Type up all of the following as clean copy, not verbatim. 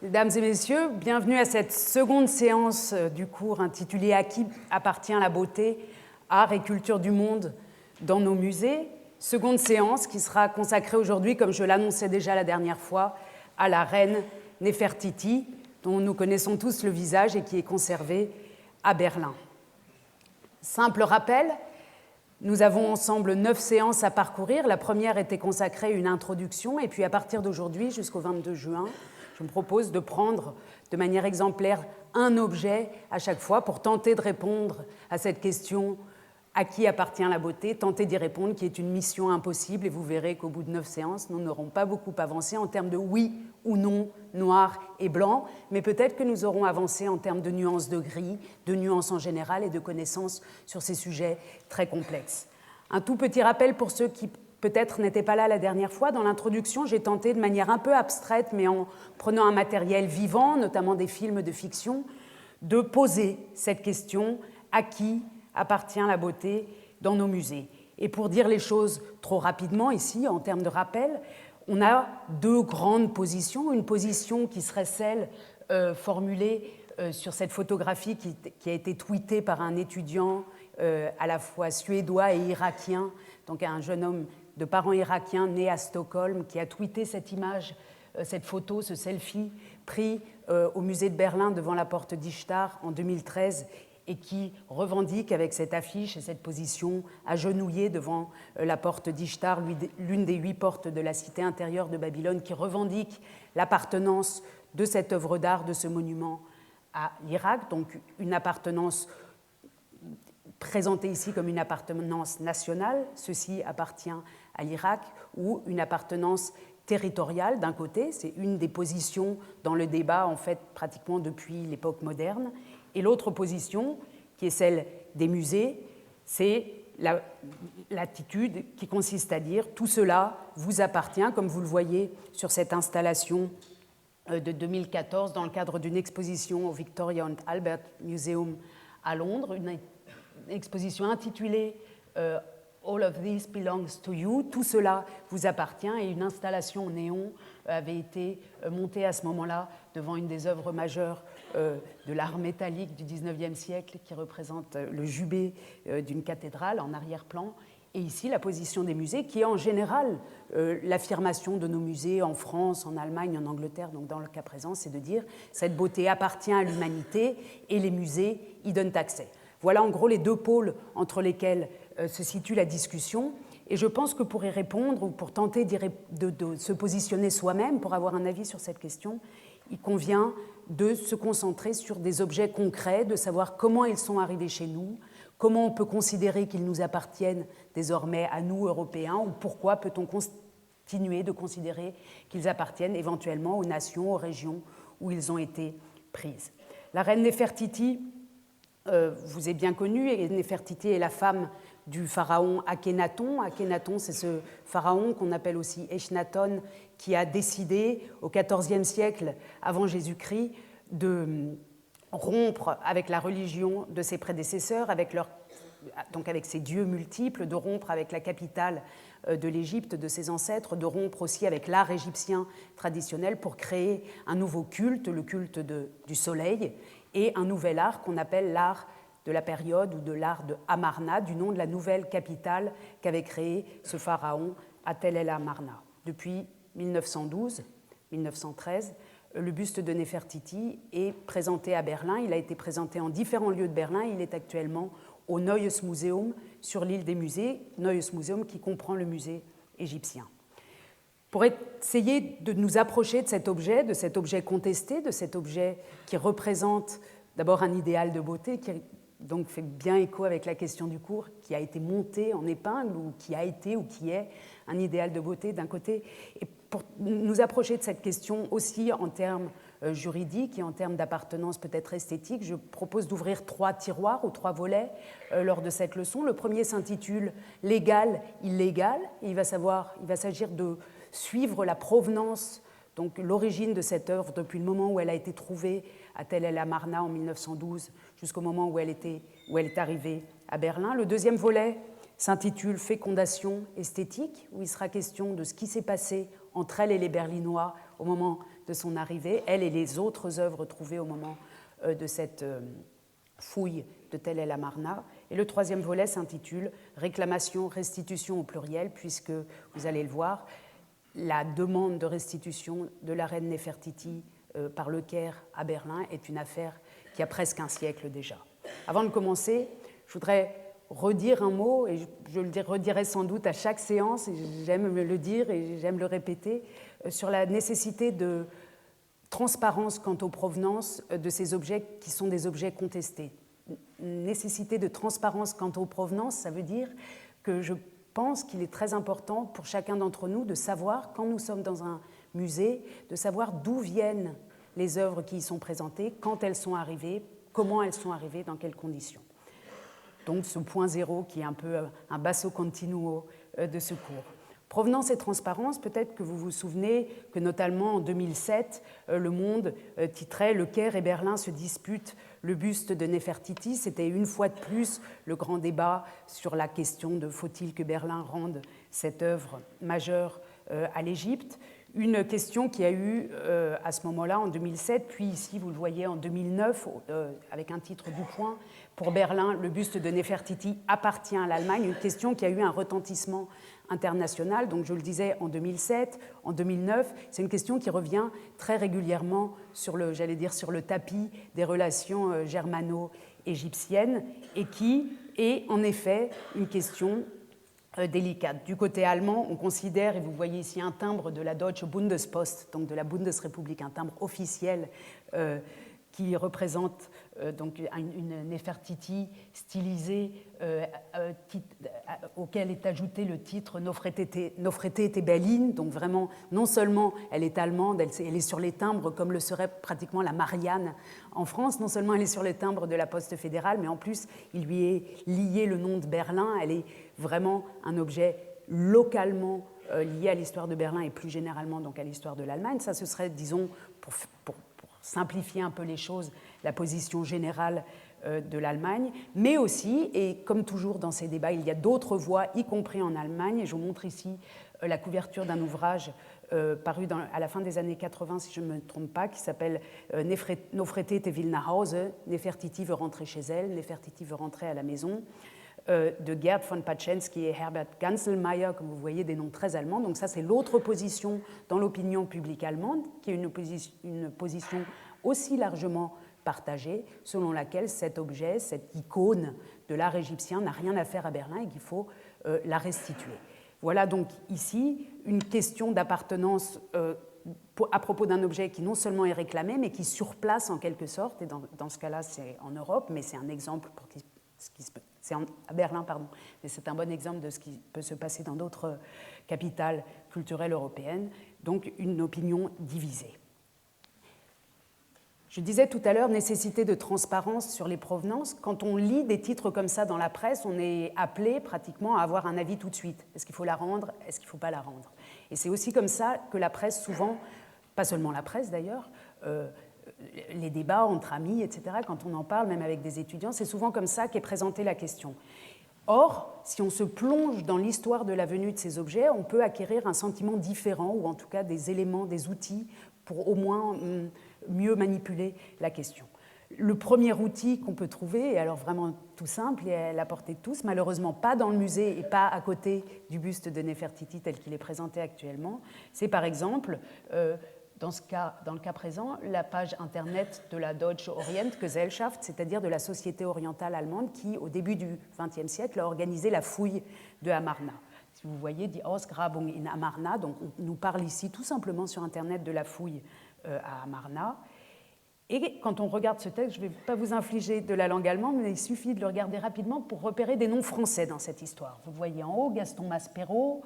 Mesdames et messieurs, bienvenue à cette seconde séance du cours intitulée « À qui appartient la beauté, art et culture du monde dans nos musées ?» Seconde séance qui sera consacrée aujourd'hui, comme je l'annonçais déjà la dernière fois, à la reine Néfertiti, dont nous connaissons tous le visage et qui est conservée à Berlin. Simple rappel, nous avons ensemble 9 séances à parcourir. La première était consacrée à une introduction, et puis à partir d'aujourd'hui jusqu'au 22 juin, je me propose de prendre de manière exemplaire un objet à chaque fois pour tenter de répondre à cette question « À qui appartient la beauté ?» tenter d'y répondre, qui est une mission impossible, et vous verrez qu'au bout de 9 séances, nous n'aurons pas beaucoup avancé en termes de oui ou non, noir et blanc, mais peut-être que nous aurons avancé en termes de nuances de gris, de nuances en général et de connaissances sur ces sujets très complexes. Un tout petit rappel pour ceux qui peut-être n'étaient pas là la dernière fois. Dans l'introduction, j'ai tenté de manière un peu abstraite, mais en prenant un matériel vivant, notamment des films de fiction, de poser cette question « À qui appartient la beauté dans nos musées ?» Et pour dire les choses trop rapidement ici, en termes de rappel, on a 2 grandes positions. Une position qui serait celle formulée sur cette photographie qui a été tweetée par un étudiant à la fois suédois et irakien, donc un jeune homme de parents irakiens né à Stockholm, qui a tweeté cette image, cette photo, ce selfie pris au musée de Berlin devant la porte d'Ishtar en 2013 et qui revendique avec cette affiche et cette position agenouillée devant la porte d'Ishtar, l'une des 8 portes de la cité intérieure de Babylone, qui revendique l'appartenance de cette œuvre d'art, de ce monument à l'Irak, donc une appartenance présentée ici comme une appartenance nationale, ceci appartient à l'Irak, ou une appartenance territoriale d'un côté, c'est une des positions dans le débat en fait pratiquement depuis l'époque moderne, et l'autre position, qui est celle des musées, c'est l'attitude qui consiste à dire tout cela vous appartient, comme vous le voyez sur cette installation de 2014 dans le cadre d'une exposition au Victoria and Albert Museum à Londres, une exposition intitulée All of this belongs to you, tout cela vous appartient, et une installation au néon avait été montée à ce moment-là devant une des œuvres majeures de l'art métallique du XIXe siècle qui représente le jubé d'une cathédrale en arrière-plan. Et ici, la position des musées, qui est en général l'affirmation de nos musées en France, en Allemagne, en Angleterre, donc dans le cas présent, c'est de dire cette beauté appartient à l'humanité et les musées y donnent accès. Voilà en gros les 2 pôles entre lesquels se situe la discussion. Et je pense que pour y répondre, ou pour tenter de se positionner soi-même, pour avoir un avis sur cette question, il convient de se concentrer sur des objets concrets, de savoir comment ils sont arrivés chez nous, comment on peut considérer qu'ils nous appartiennent désormais à nous, Européens, ou pourquoi peut-on continuer de considérer qu'ils appartiennent éventuellement aux nations, aux régions où ils ont été prises. La reine Néfertiti vous est bien connue, et Néfertiti est la femme du pharaon Akhénaton. Akhénaton, c'est ce pharaon qu'on appelle aussi Echnaton, qui a décidé au XIVe siècle avant Jésus-Christ de rompre avec la religion de ses prédécesseurs, donc avec ses dieux multiples, de rompre avec la capitale de l'Égypte, de ses ancêtres, de rompre aussi avec l'art égyptien traditionnel pour créer un nouveau culte, le culte du soleil, et un nouvel art qu'on appelle l'art de la période ou de l'art de Amarna, du nom de la nouvelle capitale qu'avait créée ce pharaon à Tel el Amarna. Depuis 1912-1913, le buste de Néfertiti est présenté à Berlin. Il a été présenté en différents lieux de Berlin. Il est actuellement au Neues Museum sur l'île des musées, Neues Museum qui comprend le musée égyptien. Pour essayer de nous approcher de cet objet contesté, de cet objet qui représente d'abord un idéal de beauté, qui donc fait bien écho avec la question du cours, qui a été monté en épingle, ou qui a été ou qui est un idéal de beauté d'un côté. Et pour nous approcher de cette question aussi en termes juridiques et en termes d'appartenance peut-être esthétique, je propose d'ouvrir 3 tiroirs ou 3 volets lors de cette leçon. Le premier s'intitule « Légal, illégal », et il va s'agir de suivre la provenance, donc l'origine de cette œuvre depuis le moment où elle a été trouvée à Tel el Amarna en 1912 jusqu'au moment où elle est arrivée à Berlin. Le deuxième volet s'intitule « Fécondation esthétique », où il sera question de ce qui s'est passé entre elle et les Berlinois au moment de son arrivée, elle et les autres œuvres trouvées au moment de cette fouille de Tel El Amarna. Et le troisième volet s'intitule « Réclamation, restitution au pluriel », puisque, vous allez le voir, la demande de restitution de la reine Néfertiti par le Caire à Berlin est une affaire qui a presque un siècle déjà. Avant de commencer, je voudrais redire un mot, et je le redirai sans doute à chaque séance, et j'aime le dire et j'aime le répéter, sur la nécessité de transparence quant aux provenances de ces objets qui sont des objets contestés. Nécessité de transparence quant aux provenances, ça veut dire que je pense qu'il est très important pour chacun d'entre nous de savoir, quand nous sommes dans un musée, de savoir d'où viennent les œuvres qui y sont présentées, quand elles sont arrivées, comment elles sont arrivées, dans quelles conditions. Donc ce point zéro qui est un peu un basso continuo de ce cours. Provenance et transparence, peut-être que vous vous souvenez que notamment en 2007, Le Monde titrait « Le Caire et Berlin se disputent le buste de Néfertiti ». C'était une fois de plus le grand débat sur la question de faut-il que Berlin rende cette œuvre majeure à l'Égypte. Une question qui a eu à ce moment-là, en 2007, puis ici, vous le voyez, en 2009, avec un titre du Point, pour Berlin, le buste de Néfertiti appartient à l'Allemagne, une question qui a eu un retentissement international. Donc, je le disais, en 2007, en 2009, c'est une question qui revient très régulièrement sur le tapis des relations germano-égyptiennes et qui est en effet une question délicate. Du côté allemand, on considère, et vous voyez ici un timbre de la Deutsche Bundespost, donc de la Bundesrepublik, un timbre officiel qui représente donc une Néfertiti stylisée auquel est ajouté le titre Nofretete Berlin. Donc vraiment, non seulement elle est allemande, elle est sur les timbres comme le serait pratiquement la Marianne en France, non seulement elle est sur les timbres de la Poste fédérale, mais en plus il lui est lié le nom de Berlin. Elle est vraiment un objet localement lié à l'histoire de Berlin et plus généralement donc à l'histoire de l'Allemagne. Ça, ce serait, disons, pour simplifier un peu les choses, la position générale de l'Allemagne, mais aussi, et comme toujours dans ces débats, il y a d'autres voix, y compris en Allemagne, et je vous montre ici la couverture d'un ouvrage paru à la fin des années 80, si je ne me trompe pas, qui s'appelle Nofretete will nach Hause, Néfertiti veut rentrer chez elle, Néfertiti veut rentrer à la maison, de Gerd von Paczensky et Herbert Ganselmeier, comme vous voyez, des noms très allemands. Donc ça, c'est l'autre position dans l'opinion publique allemande, qui est une position aussi largement partagée, selon laquelle cet objet, cette icône de l'art égyptien n'a rien à faire à Berlin et qu'il faut la restituer. Voilà donc ici une question d'appartenance à propos d'un objet qui non seulement est réclamé, mais qui surplace en quelque sorte, et dans ce cas-là, c'est en Europe, mais c'est un exemple pour c'est à Berlin, pardon, mais c'est un bon exemple de ce qui peut se passer dans d'autres capitales culturelles européennes, donc une opinion divisée. Je disais tout à l'heure, nécessité de transparence sur les provenances. Quand on lit des titres comme ça dans la presse, on est appelé pratiquement à avoir un avis tout de suite. Est-ce qu'il faut la rendre? Est-ce qu'il ne faut pas la rendre? Et c'est aussi comme ça que la presse, souvent, pas seulement la presse d'ailleurs, les débats entre amis, etc., quand on en parle, même avec des étudiants, c'est souvent comme ça qu'est présentée la question. Or, si on se plonge dans l'histoire de la venue de ces objets, on peut acquérir un sentiment différent, ou en tout cas des éléments, des outils, pour au moins mieux manipuler la question. Le premier outil qu'on peut trouver, et alors vraiment tout simple et à la portée de tous, malheureusement pas dans le musée et pas à côté du buste de Néfertiti tel qu'il est présenté actuellement, c'est par exemple... dans le cas présent, la page internet de la Deutsche Orientgesellschaft, c'est-à-dire de la Société orientale allemande qui, au début du XXe siècle, a organisé la fouille de Amarna. Si vous voyez, die Ausgrabung in Amarna, donc on nous parle ici tout simplement sur internet de la fouille à Amarna. Et quand on regarde ce texte, je ne vais pas vous infliger de la langue allemande, mais il suffit de le regarder rapidement pour repérer des noms français dans cette histoire. Vous voyez en haut Gaston Maspero.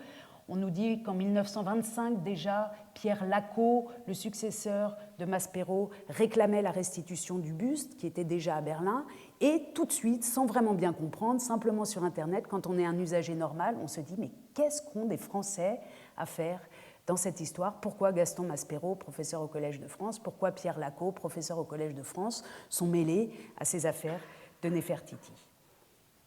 On nous dit qu'en 1925, déjà, Pierre Lacaud, le successeur de Maspero, réclamait la restitution du buste, qui était déjà à Berlin. Et tout de suite, sans vraiment bien comprendre, simplement sur Internet, quand on est un usager normal, on se dit « mais qu'est-ce qu'ont des Français à faire dans cette histoire? Pourquoi Gaston Maspero, professeur au Collège de France, pourquoi Pierre Lacaud, professeur au Collège de France, sont mêlés à ces affaires de Néfertiti ?»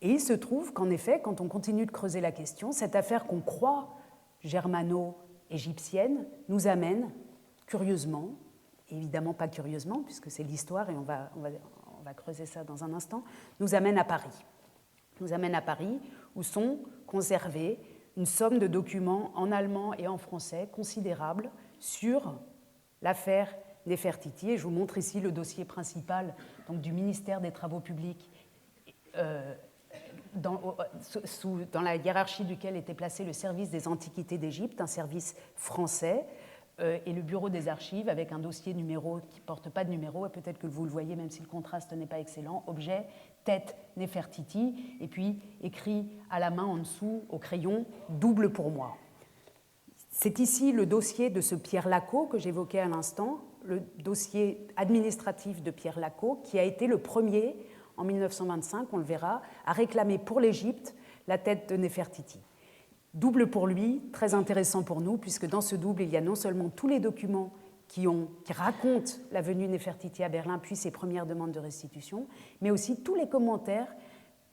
Et il se trouve qu'en effet, quand on continue de creuser la question, cette affaire qu'on croit germano-égyptienne nous amène, curieusement, évidemment pas curieusement, puisque c'est l'histoire, et on va creuser ça dans un instant, nous amène à Paris. Nous amène à Paris, où sont conservés une somme de documents en allemand et en français considérables sur l'affaire Nefertiti. Et je vous montre ici le dossier principal donc, du ministère des Travaux publics, dans la hiérarchie duquel était placé le service des Antiquités d'Égypte, un service français, et le bureau des archives avec un dossier numéro qui ne porte pas de numéro, et peut-être que vous le voyez même si le contraste n'est pas excellent, objet, tête Nefertiti, et puis écrit à la main en dessous au crayon, double pour moi. C'est ici le dossier de ce Pierre Lacot que j'évoquais à l'instant, le dossier administratif de Pierre Lacot, qui a été le premier, en 1925, on le verra, à réclamer pour l'Égypte la tête de Nefertiti. Double pour lui, très intéressant pour nous, puisque dans ce double, il y a non seulement tous les documents qui racontent la venue de Nefertiti à Berlin, puis ses premières demandes de restitution, mais aussi tous les commentaires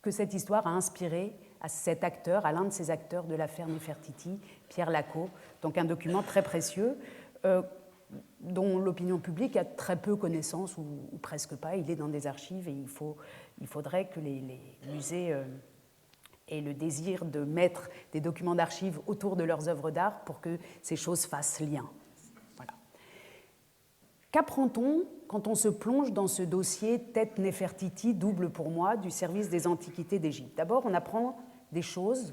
que cette histoire a inspirés à cet acteur, à l'un de ces acteurs de l'affaire Nefertiti, Pierre Lacot. Donc un document très précieux, dont l'opinion publique a très peu connaissance, ou presque pas. Il est dans des archives et il faudrait que les musées aient le désir de mettre des documents d'archives autour de leurs œuvres d'art pour que ces choses fassent lien. Voilà. Qu'apprend-on quand on se plonge dans ce dossier tête Nefertiti, double pour moi, du service des Antiquités d'Égypte? D'abord, on apprend des choses,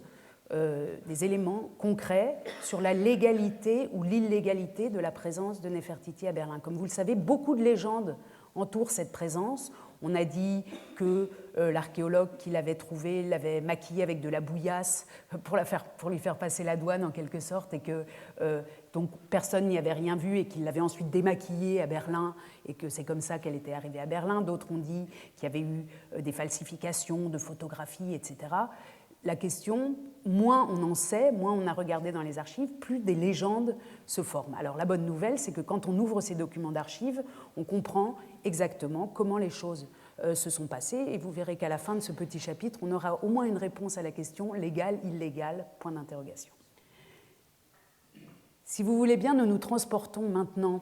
des éléments concrets sur la légalité ou l'illégalité de la présence de Nefertiti à Berlin. Comme vous le savez, beaucoup de légendes entourent cette présence. On a dit que l'archéologue qui l'avait trouvée l'avait maquillée avec de la bouillasse pour lui faire passer la douane en quelque sorte, et que donc personne n'y avait rien vu et qu'il l'avait ensuite démaquillée à Berlin et que c'est comme ça qu'elle était arrivée à Berlin. D'autres ont dit qu'il y avait eu des falsifications de photographies, etc. La question, moins on en sait, moins on a regardé dans les archives, plus des légendes se forment. Alors la bonne nouvelle, c'est que quand on ouvre ces documents d'archives, on comprend exactement comment les choses se sont passées, et vous verrez qu'à la fin de ce petit chapitre, on aura au moins une réponse à la question légal, illégal, point d'interrogation. Si vous voulez bien, nous nous transportons maintenant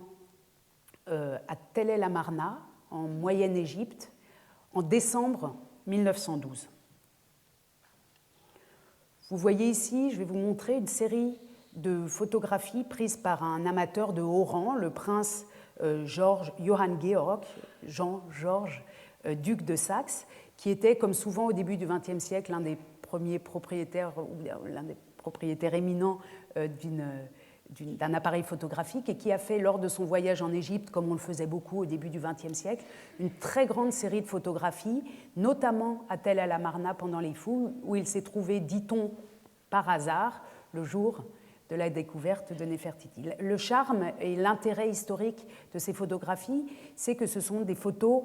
à Tel El Amarna, en Moyenne-Égypte, en décembre 1912. Vous voyez ici, je vais vous montrer une série de photographies prises par un amateur de haut rang, le prince Johann Georg, Jean-Georges, duc de Saxe, qui était, comme souvent au début du XXe siècle, l'un des premiers propriétaires, ou l'un des propriétaires éminents d'un appareil photographique, et qui a fait, lors de son voyage en Égypte, comme on le faisait beaucoup au début du XXe siècle, une très grande série de photographies, notamment à Tel El Amarna pendant les fouilles, où il s'est trouvé, dit-on, par hasard, le jour de la découverte de Nefertiti. Le charme et l'intérêt historique de ces photographies, c'est que ce sont des photos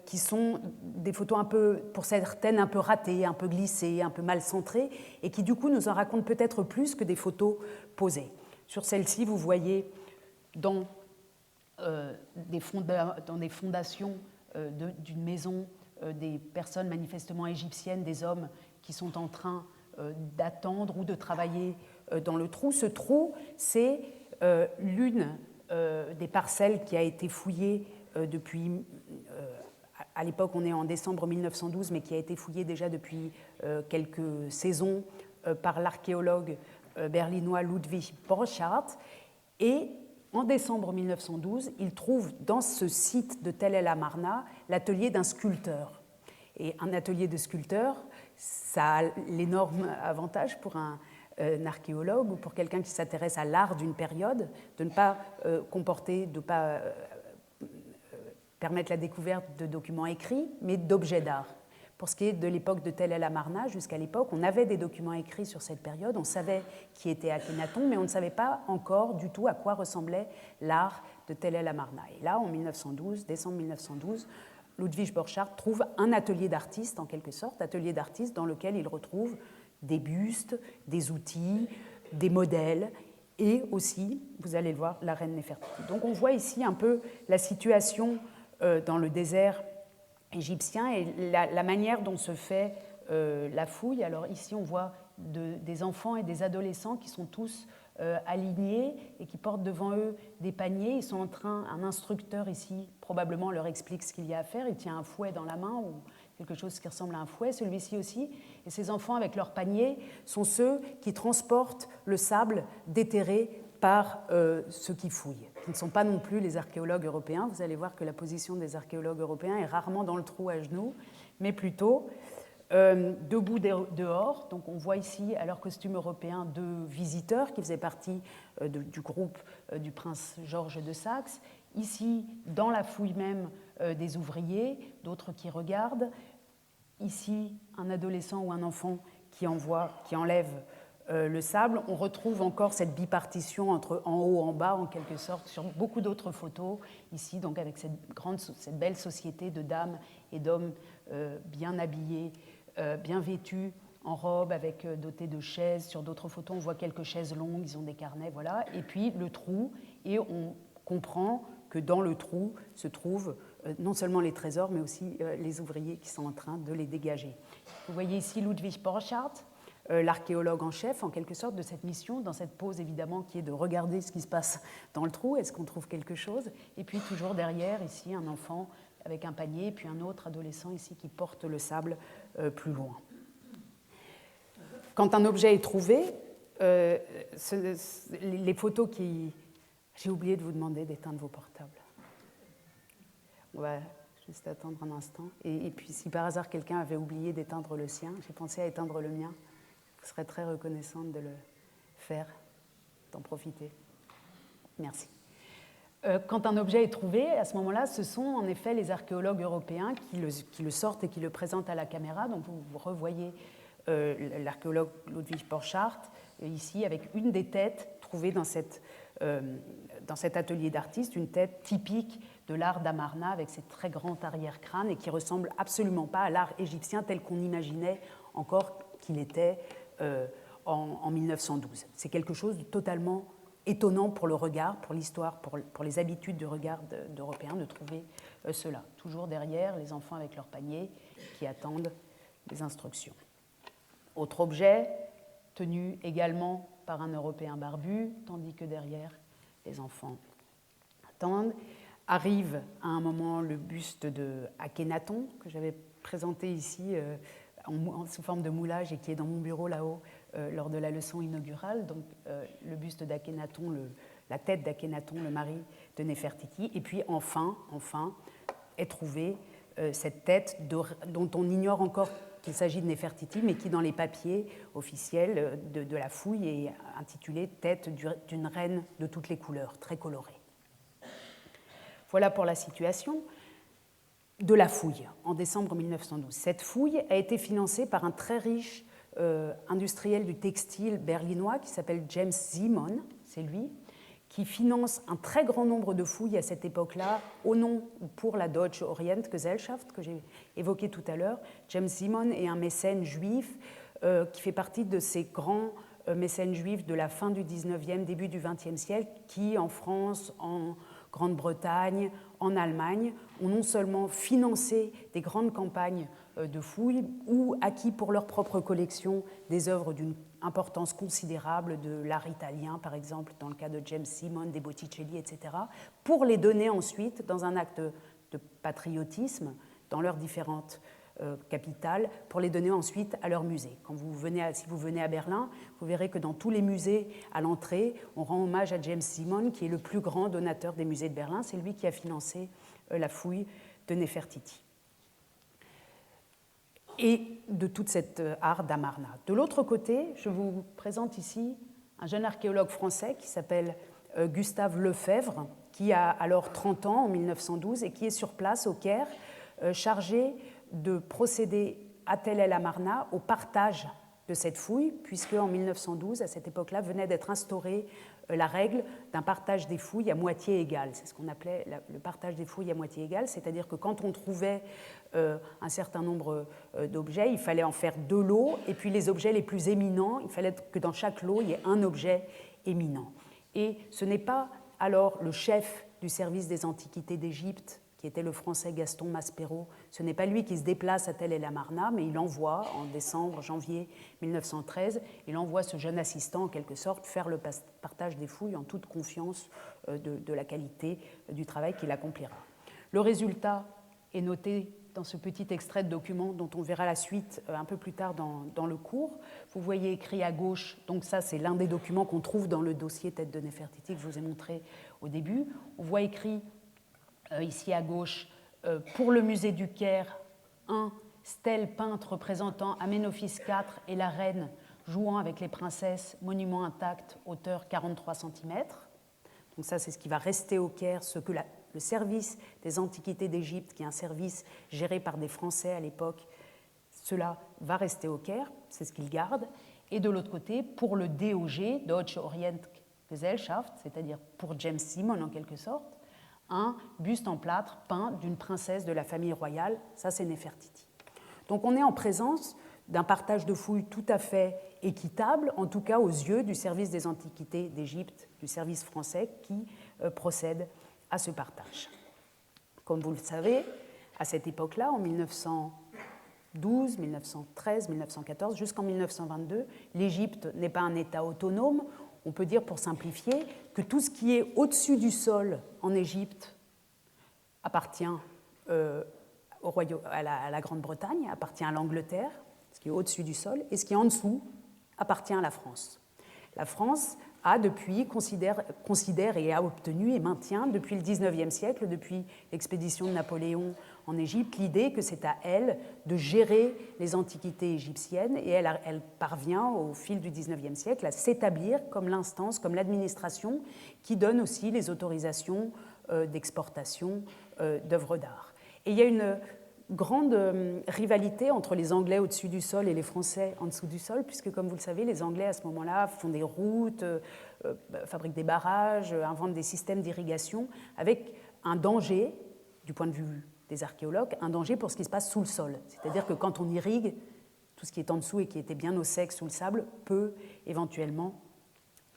qui sont des photos un peu, pour certaines, un peu ratées, un peu glissées, un peu mal centrées, et qui du coup nous en racontent peut-être plus que des photos posées. Sur celle-ci, vous voyez dans des fondations d'une maison des personnes manifestement égyptiennes, des hommes qui sont en train d'attendre ou de travailler dans le trou. Ce trou, c'est l'une des parcelles qui a été fouillée depuis, à l'époque on est en décembre 1912, mais qui a été fouillée déjà depuis quelques saisons par l'archéologue berlinois Ludwig Borchardt. Et en décembre 1912, il trouve dans ce site de Tel El Amarna l'atelier d'un sculpteur. Et un atelier de sculpteur, ça a l'énorme avantage pour un archéologue ou pour quelqu'un qui s'intéresse à l'art d'une période de ne pas permettre la découverte de documents écrits, mais d'objets d'art. Pour ce qui est de l'époque de Tel El Amarna, jusqu'à l'époque, on avait des documents écrits sur cette période, on savait qui était Akhenaton, mais on ne savait pas encore du tout à quoi ressemblait l'art de Tel El Amarna. Et là, en 1912, décembre 1912, Ludwig Borchardt trouve un atelier d'artiste, en quelque sorte, atelier d'artiste dans lequel il retrouve des bustes, des outils, des modèles, et aussi, vous allez le voir, la reine Nefertiti. Donc on voit ici un peu la situation dans le désert égyptien et la manière dont se fait la fouille. Alors ici, on voit des enfants et des adolescents qui sont tous alignés et qui portent devant eux des paniers. Ils sont en train, un instructeur ici probablement leur explique ce qu'il y a à faire. Il tient un fouet dans la main ou quelque chose qui ressemble à un fouet, celui-ci aussi. Et ces enfants avec leurs paniers sont ceux qui transportent le sable déterré par ceux qui fouillent, qui ne sont pas non plus les archéologues européens. Vous allez voir que la position des archéologues européens est rarement dans le trou à genoux, mais plutôt debout dehors. Donc on voit ici à leur costume européen 2 visiteurs qui faisaient partie du groupe du prince Georges de Saxe. Ici, dans la fouille même, des ouvriers, d'autres qui regardent. Ici, un adolescent ou un enfant qui enlève le sable. On retrouve encore cette bipartition entre en haut et en bas, en quelque sorte, sur beaucoup d'autres photos. Ici, donc, avec cette belle société de dames et d'hommes bien habillés, bien vêtus, en robe, dotés de chaises. Sur d'autres photos, on voit quelques chaises longues, ils ont des carnets, voilà. Et puis le trou, et on comprend que dans le trou se trouvent non seulement les trésors, mais aussi les ouvriers qui sont en train de les dégager. Vous voyez ici Ludwig Borchardt, l'archéologue en chef, en quelque sorte, de cette mission, dans cette pose, évidemment, qui est de regarder ce qui se passe dans le trou, est-ce qu'on trouve quelque chose, et puis toujours derrière, ici, un enfant avec un panier, et puis un autre adolescent ici qui porte le sable plus loin. Quand un objet est trouvé, les photos qui... J'ai oublié de vous demander d'éteindre vos portables. On va juste attendre un instant. Et puis, si par hasard quelqu'un avait oublié d'éteindre le sien, j'ai pensé à éteindre le mien. Je serais très reconnaissante de le faire, d'en profiter. Merci. Quand un objet est trouvé, à ce moment-là, ce sont en effet les archéologues européens qui le sortent et qui le présentent à la caméra. Donc vous revoyez l'archéologue Ludwig Borchardt ici avec une des têtes trouvées dans cet atelier d'artiste, une tête typique de l'art d'Amarna avec ses très grands arrière-crânes et qui ressemble absolument pas à l'art égyptien tel qu'on imaginait encore qu'il était en 1912. C'est quelque chose de totalement étonnant pour le regard, pour l'histoire, pour les habitudes de regard d'Européens de trouver cela. Toujours derrière, les enfants avec leurs paniers qui attendent les instructions. Autre objet, tenu également par un Européen barbu, tandis que derrière, les enfants attendent. Arrive à un moment le buste de Akhenaton, que j'avais présenté ici sous forme de moulage et qui est dans mon bureau là-haut lors de la leçon inaugurale. Donc le buste d'Akhenaton, la tête d'Akhenaton, le mari de Néfertiti. Et puis enfin est trouvée cette tête dont on ignore encore qu'il s'agit de Néfertiti, mais qui dans les papiers officiels de la fouille est intitulée « Tête d'une reine de toutes les couleurs », très colorée. Voilà pour la situation de la fouille en décembre 1912. Cette fouille a été financée par un très riche industriel du textile berlinois qui s'appelle James Simon, c'est lui, qui finance un très grand nombre de fouilles à cette époque-là au nom ou pour la Deutsche Orientgesellschaft que j'ai évoquée tout à l'heure. James Simon est un mécène juif qui fait partie de ces grands mécènes juifs de la fin du 19e, début du 20e siècle qui, en France, en Grande-Bretagne, en Allemagne, ont non seulement financé des grandes campagnes de fouilles ou acquis pour leur propre collection des œuvres d'une importance considérable de l'art italien, par exemple, dans le cas de James Simon, des Botticelli, etc., pour les donner ensuite, dans un acte de patriotisme, dans leurs différentes capitales, pour les donner ensuite à leur musée. Si vous venez à Berlin, vous verrez que dans tous les musées, à l'entrée, on rend hommage à James Simon, qui est le plus grand donateur des musées de Berlin. C'est lui qui a financé la fouille de Néfertiti et de toute cette art d'Amarna. De l'autre côté, je vous présente ici un jeune archéologue français qui s'appelle Gustave Lefebvre, qui a alors 30 ans en 1912 et qui est sur place au Caire, chargé de procéder à Tel el-Amarna au partage de cette fouille, puisque en 1912, à cette époque-là, venait d'être instaurée la règle d'un partage des fouilles à moitié égale. C'est ce qu'on appelait le partage des fouilles à moitié égale, c'est-à-dire que quand on trouvait un certain nombre d'objets, il fallait en faire 2 lots, et puis les objets les plus éminents, il fallait que dans chaque lot, il y ait un objet éminent. Et ce n'est pas alors le chef du service des antiquités d'Égypte qui était le Français Gaston Maspero. Ce n'est pas lui qui se déplace à Tell-el-Amarna, mais il envoie, en décembre, janvier 1913, il envoie ce jeune assistant, en quelque sorte, faire le partage des fouilles en toute confiance de la qualité du travail qu'il accomplira. Le résultat est noté dans ce petit extrait de document dont on verra la suite un peu plus tard dans le cours. Vous voyez écrit à gauche, donc ça c'est l'un des documents qu'on trouve dans le dossier Tête de Néfertiti que je vous ai montré au début. On voit écrit ici à gauche, pour le musée du Caire, un stèle peinte représentant Aménophis IV et la reine jouant avec les princesses, monument intact, hauteur 43 cm. Donc ça c'est ce qui va rester au Caire, ce que le service des antiquités d'Égypte, qui est un service géré par des Français à l'époque, cela va rester au Caire, c'est ce qu'ils gardent. Et de l'autre côté, pour le DOG, Deutsche Orientgesellschaft, c'est-à-dire pour James Simon en quelque sorte, un buste en plâtre peint d'une princesse de la famille royale, ça c'est Néfertiti. Donc on est en présence d'un partage de fouilles tout à fait équitable, en tout cas aux yeux du service des antiquités d'Égypte, du service français qui procède à ce partage. Comme vous le savez, à cette époque-là, en 1912, 1913, 1914, jusqu'en 1922, l'Égypte n'est pas un État autonome. On peut dire, pour simplifier, que tout ce qui est au-dessus du sol en Égypte appartient à la Grande-Bretagne, appartient à l'Angleterre, ce qui est au-dessus du sol, et ce qui est en dessous appartient à la France. La France a depuis, considère et a obtenu et maintient depuis le XIXe siècle, depuis l'expédition de Napoléon en Égypte, l'idée que c'est à elle de gérer les antiquités égyptiennes, et elle parvient au fil du XIXe siècle à s'établir comme l'instance, comme l'administration qui donne aussi les autorisations d'exportation d'œuvres d'art. Et il y a une grande rivalité entre les Anglais au-dessus du sol et les Français en dessous du sol, puisque, comme vous le savez, les Anglais, à ce moment-là, font des routes, fabriquent des barrages, inventent des systèmes d'irrigation, avec un danger, du point de vue des archéologues, un danger pour ce qui se passe sous le sol. C'est-à-dire que quand on irrigue, tout ce qui est en dessous et qui était bien au sec sous le sable peut éventuellement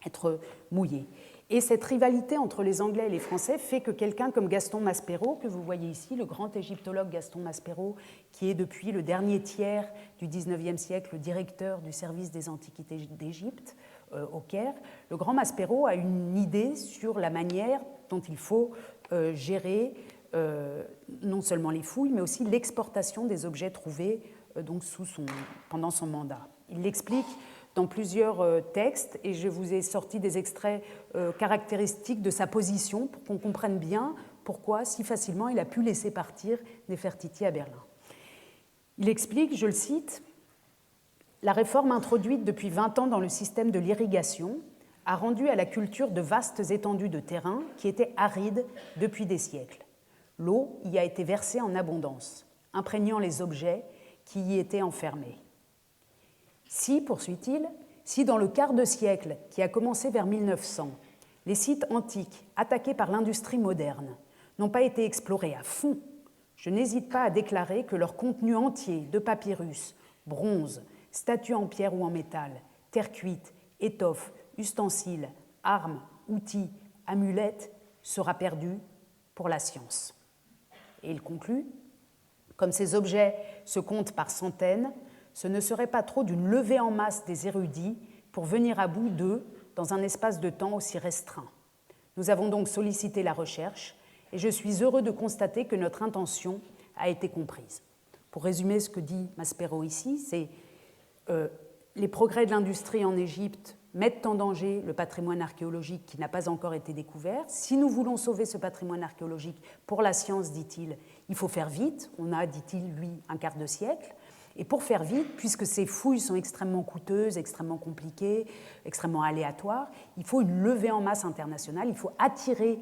être mouillé. Et cette rivalité entre les Anglais et les Français fait que quelqu'un comme Gaston Maspero, que vous voyez ici, le grand égyptologue Gaston Maspero, qui est depuis le dernier tiers du XIXe siècle le directeur du service des antiquités d'Égypte au Caire, le grand Maspero a une idée sur la manière dont il faut gérer non seulement les fouilles, mais aussi l'exportation des objets trouvés donc pendant son mandat. Il l'explique dans plusieurs textes, et je vous ai sorti des extraits caractéristiques de sa position pour qu'on comprenne bien pourquoi si facilement il a pu laisser partir Néfertiti à Berlin. Il explique, je le cite, « La réforme introduite depuis 20 ans dans le système de l'irrigation a rendu à la culture de vastes étendues de terrain qui étaient arides depuis des siècles. L'eau y a été versée en abondance, imprégnant les objets qui y étaient enfermés. Si, poursuit-il, si dans le quart de siècle qui a commencé vers 1900, les sites antiques attaqués par l'industrie moderne n'ont pas été explorés à fond, je n'hésite pas à déclarer que leur contenu entier de papyrus, bronze, statues en pierre ou en métal, terre cuite, étoffes, ustensiles, armes, outils, amulettes sera perdu pour la science. » Et il conclut, « Comme ces objets se comptent par centaines, ce ne serait pas trop d'une levée en masse des érudits pour venir à bout d'eux dans un espace de temps aussi restreint. Nous avons donc sollicité la recherche et je suis heureux de constater que notre intention a été comprise. » Pour résumer ce que dit Maspero ici, c'est les progrès de l'industrie en Égypte mettent en danger le patrimoine archéologique qui n'a pas encore été découvert. Si nous voulons sauver ce patrimoine archéologique pour la science, dit-il, il faut faire vite. On a, dit-il, lui, un quart de siècle. Et pour faire vite, puisque ces fouilles sont extrêmement coûteuses, extrêmement compliquées, extrêmement aléatoires, il faut une levée en masse internationale, il faut attirer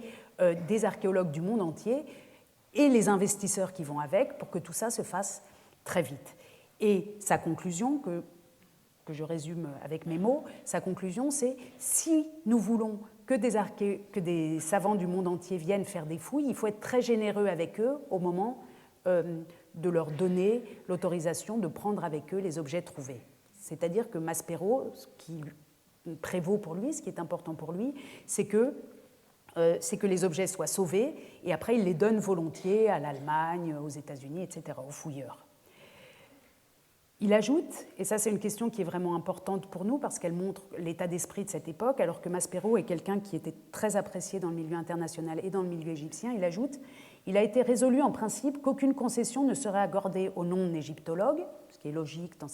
des archéologues du monde entier et les investisseurs qui vont avec pour que tout ça se fasse très vite. Et sa conclusion, que je résume avec mes mots, sa conclusion c'est si nous voulons que des savants du monde entier viennent faire des fouilles, il faut être très généreux avec eux au moment de leur donner l'autorisation de prendre avec eux les objets trouvés. C'est-à-dire que Maspero, ce qui prévaut pour lui, ce qui est important pour lui, c'est que c'est que les objets soient sauvés, et après il les donne volontiers à l'Allemagne, aux États-Unis, etc., aux fouilleurs. Il ajoute, et ça c'est une question qui est vraiment importante pour nous parce qu'elle montre l'état d'esprit de cette époque, alors que Maspero est quelqu'un qui était très apprécié dans le milieu international et dans le milieu égyptien, il ajoute « Il a été résolu en principe qu'aucune concession ne serait accordée aux non-égyptologues, ce qui est logique dans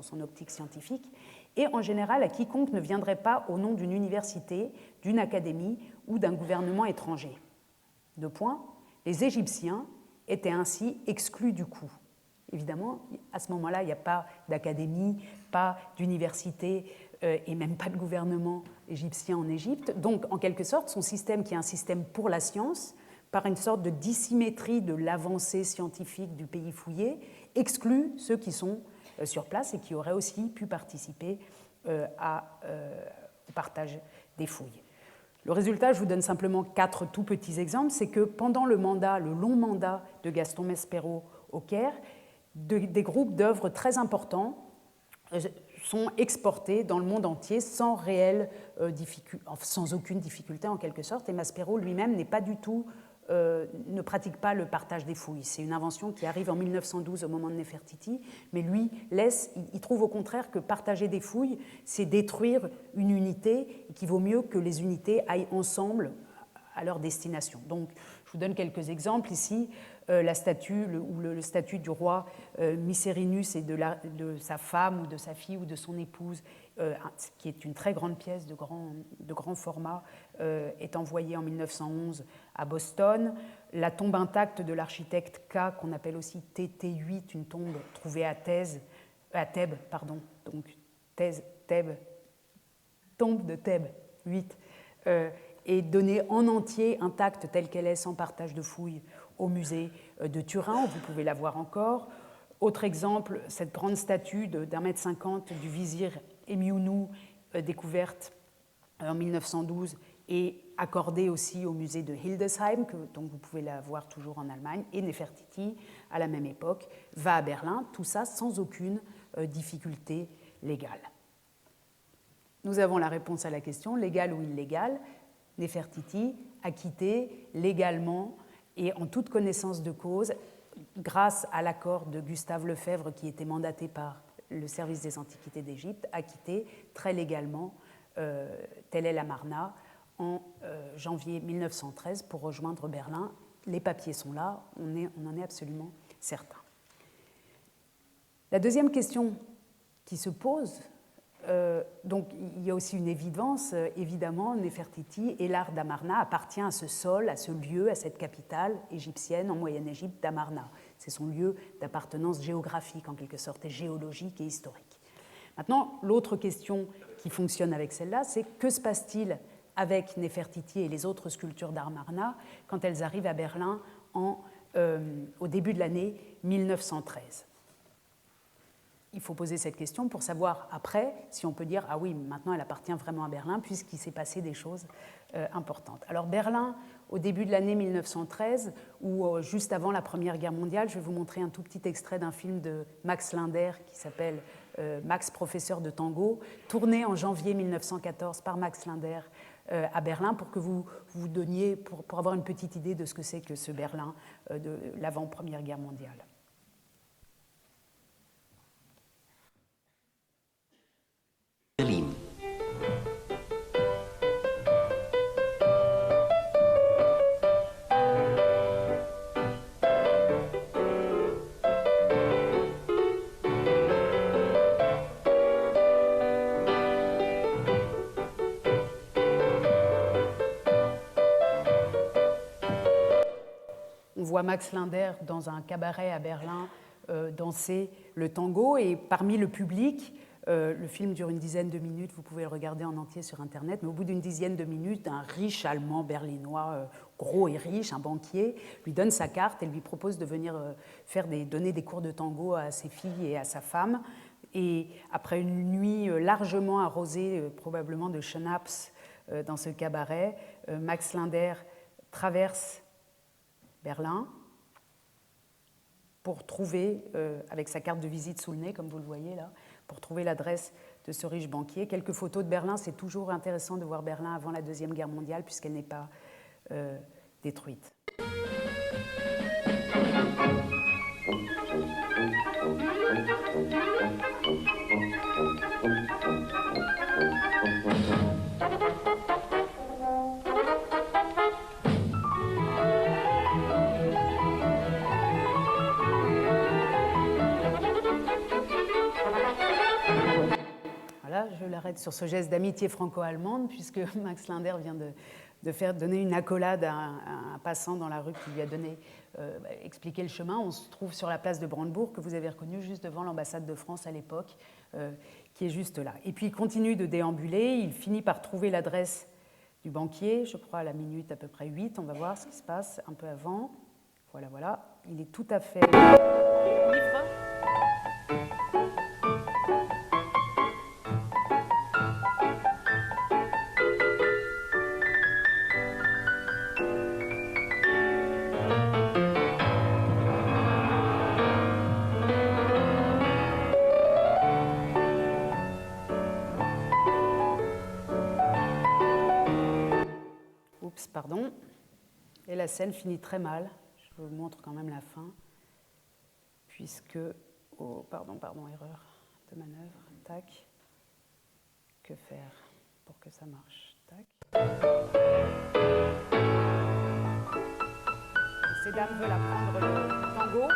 son optique scientifique, et en général à quiconque ne viendrait pas au nom d'une université, d'une académie ou d'un gouvernement étranger. » Deux points. Les Égyptiens étaient ainsi exclus du coup. Évidemment, à ce moment-là, il n'y a pas d'académie, pas d'université et même pas de gouvernement égyptien en Égypte. Donc, en quelque sorte, son système, qui est un système pour la science, par une sorte de dissymétrie de l'avancée scientifique du pays fouillé, exclut ceux qui sont sur place et qui auraient aussi pu participer au partage des fouilles. Le résultat, je vous donne simplement 4 tout petits exemples, c'est que pendant le long mandat de Gaston Maspero au Caire, des groupes d'œuvres très importants sont exportés dans le monde entier sans aucune difficulté en quelque sorte, et Maspero lui-même n'est pas du tout ne pratique pas le partage des fouilles. C'est une invention qui arrive en 1912 au moment de Néfertiti, mais lui il trouve au contraire que partager des fouilles, c'est détruire une unité et qu'il vaut mieux que les unités aillent ensemble à leur destination. Donc, je vous donne quelques exemples ici. La statue le statut du roi Mycerinus et de sa femme ou de sa fille ou de son épouse, qui est une très grande pièce de grand format, est envoyée en 1911 à Boston. La tombe intacte de l'architecte K, qu'on appelle aussi TT8, une tombe trouvée à Thèbes, donc Thèbes, tombe de Thèbes 8, est donnée en entier, intacte telle qu'elle est, sans partage de fouilles, au musée de Turin, vous pouvez la voir encore. Autre exemple, cette grande statue d'1,50 m du vizir Emiounou, découverte en 1912 et accordée aussi au musée de Hildesheim, dont vous pouvez la voir toujours en Allemagne, et Néfertiti, à la même époque, va à Berlin, tout ça sans aucune difficulté légale. Nous avons la réponse à la question, légale ou illégale. Néfertiti, acquitté légalement et en toute connaissance de cause, grâce à l'accord de Gustave Lefebvre, qui était mandaté par le service des Antiquités d'Égypte, acquitté très légalement Tel El Amarna en janvier 1913 pour rejoindre Berlin. Les papiers sont là, on en est absolument certain. La deuxième question qui se pose, donc il y a aussi une évidence, évidemment, Néfertiti et l'art d'Amarna appartient à ce sol, à ce lieu, à cette capitale égyptienne en Moyenne-Égypte d'Amarna. C'est son lieu d'appartenance géographique en quelque sorte, et géologique et historique. Maintenant, l'autre question qui fonctionne avec celle-là, c'est que se passe-t-il avec Néfertiti et les autres sculptures d'Amarna quand elles arrivent à Berlin au début de l'année 1913 ? Il faut poser cette question pour savoir après si on peut dire « Ah oui, maintenant elle appartient vraiment à Berlin puisqu'il s'est passé des choses importantes ». Alors Berlin, au début de l'année 1913, ou juste avant la Première Guerre mondiale, je vais vous montrer un tout petit extrait d'un film de Max Linder qui s'appelle Max, professeur de tango, tourné en janvier 1914 par Max Linder à Berlin pour que vous donniez, pour avoir une petite idée de ce que c'est que ce Berlin de l'avant-Première Guerre mondiale. Berlin. On voit Max Linder dans un cabaret à Berlin danser le tango, et parmi le public, le film dure une dizaine de minutes, vous pouvez le regarder en entier sur Internet, mais au bout d'une dizaine de minutes, un riche Allemand berlinois, gros et riche, un banquier, lui donne sa carte et lui propose de venir donner des cours de tango à ses filles et à sa femme. Et après une nuit largement arrosée, probablement de schnapps dans ce cabaret, Max Linder traverse Berlin pour trouver, avec sa carte de visite sous le nez, comme vous le voyez là, pour trouver l'adresse de ce riche banquier. Quelques photos de Berlin, c'est toujours intéressant de voir Berlin avant la Deuxième Guerre mondiale puisqu'elle n'est pas détruite. Voilà, je l'arrête sur ce geste d'amitié franco-allemande puisque Max Linder vient de faire donner une accolade à un passant dans la rue qui lui a expliqué le chemin. On se trouve sur la place de Brandebourg, que vous avez reconnu juste devant l'ambassade de France à l'époque, qui est juste là. Et puis il continue de déambuler, il finit par trouver l'adresse du banquier, je crois à la minute à peu près 8, on va voir ce qui se passe un peu avant. Voilà, voilà, il est tout à fait libre. Pardon. Et la scène finit très mal. Je vous montre quand même la fin. Puisque... Oh, pardon, erreur de manœuvre. Tac. Que faire pour que ça marche? Tac. Ces dames veulent apprendre le tango.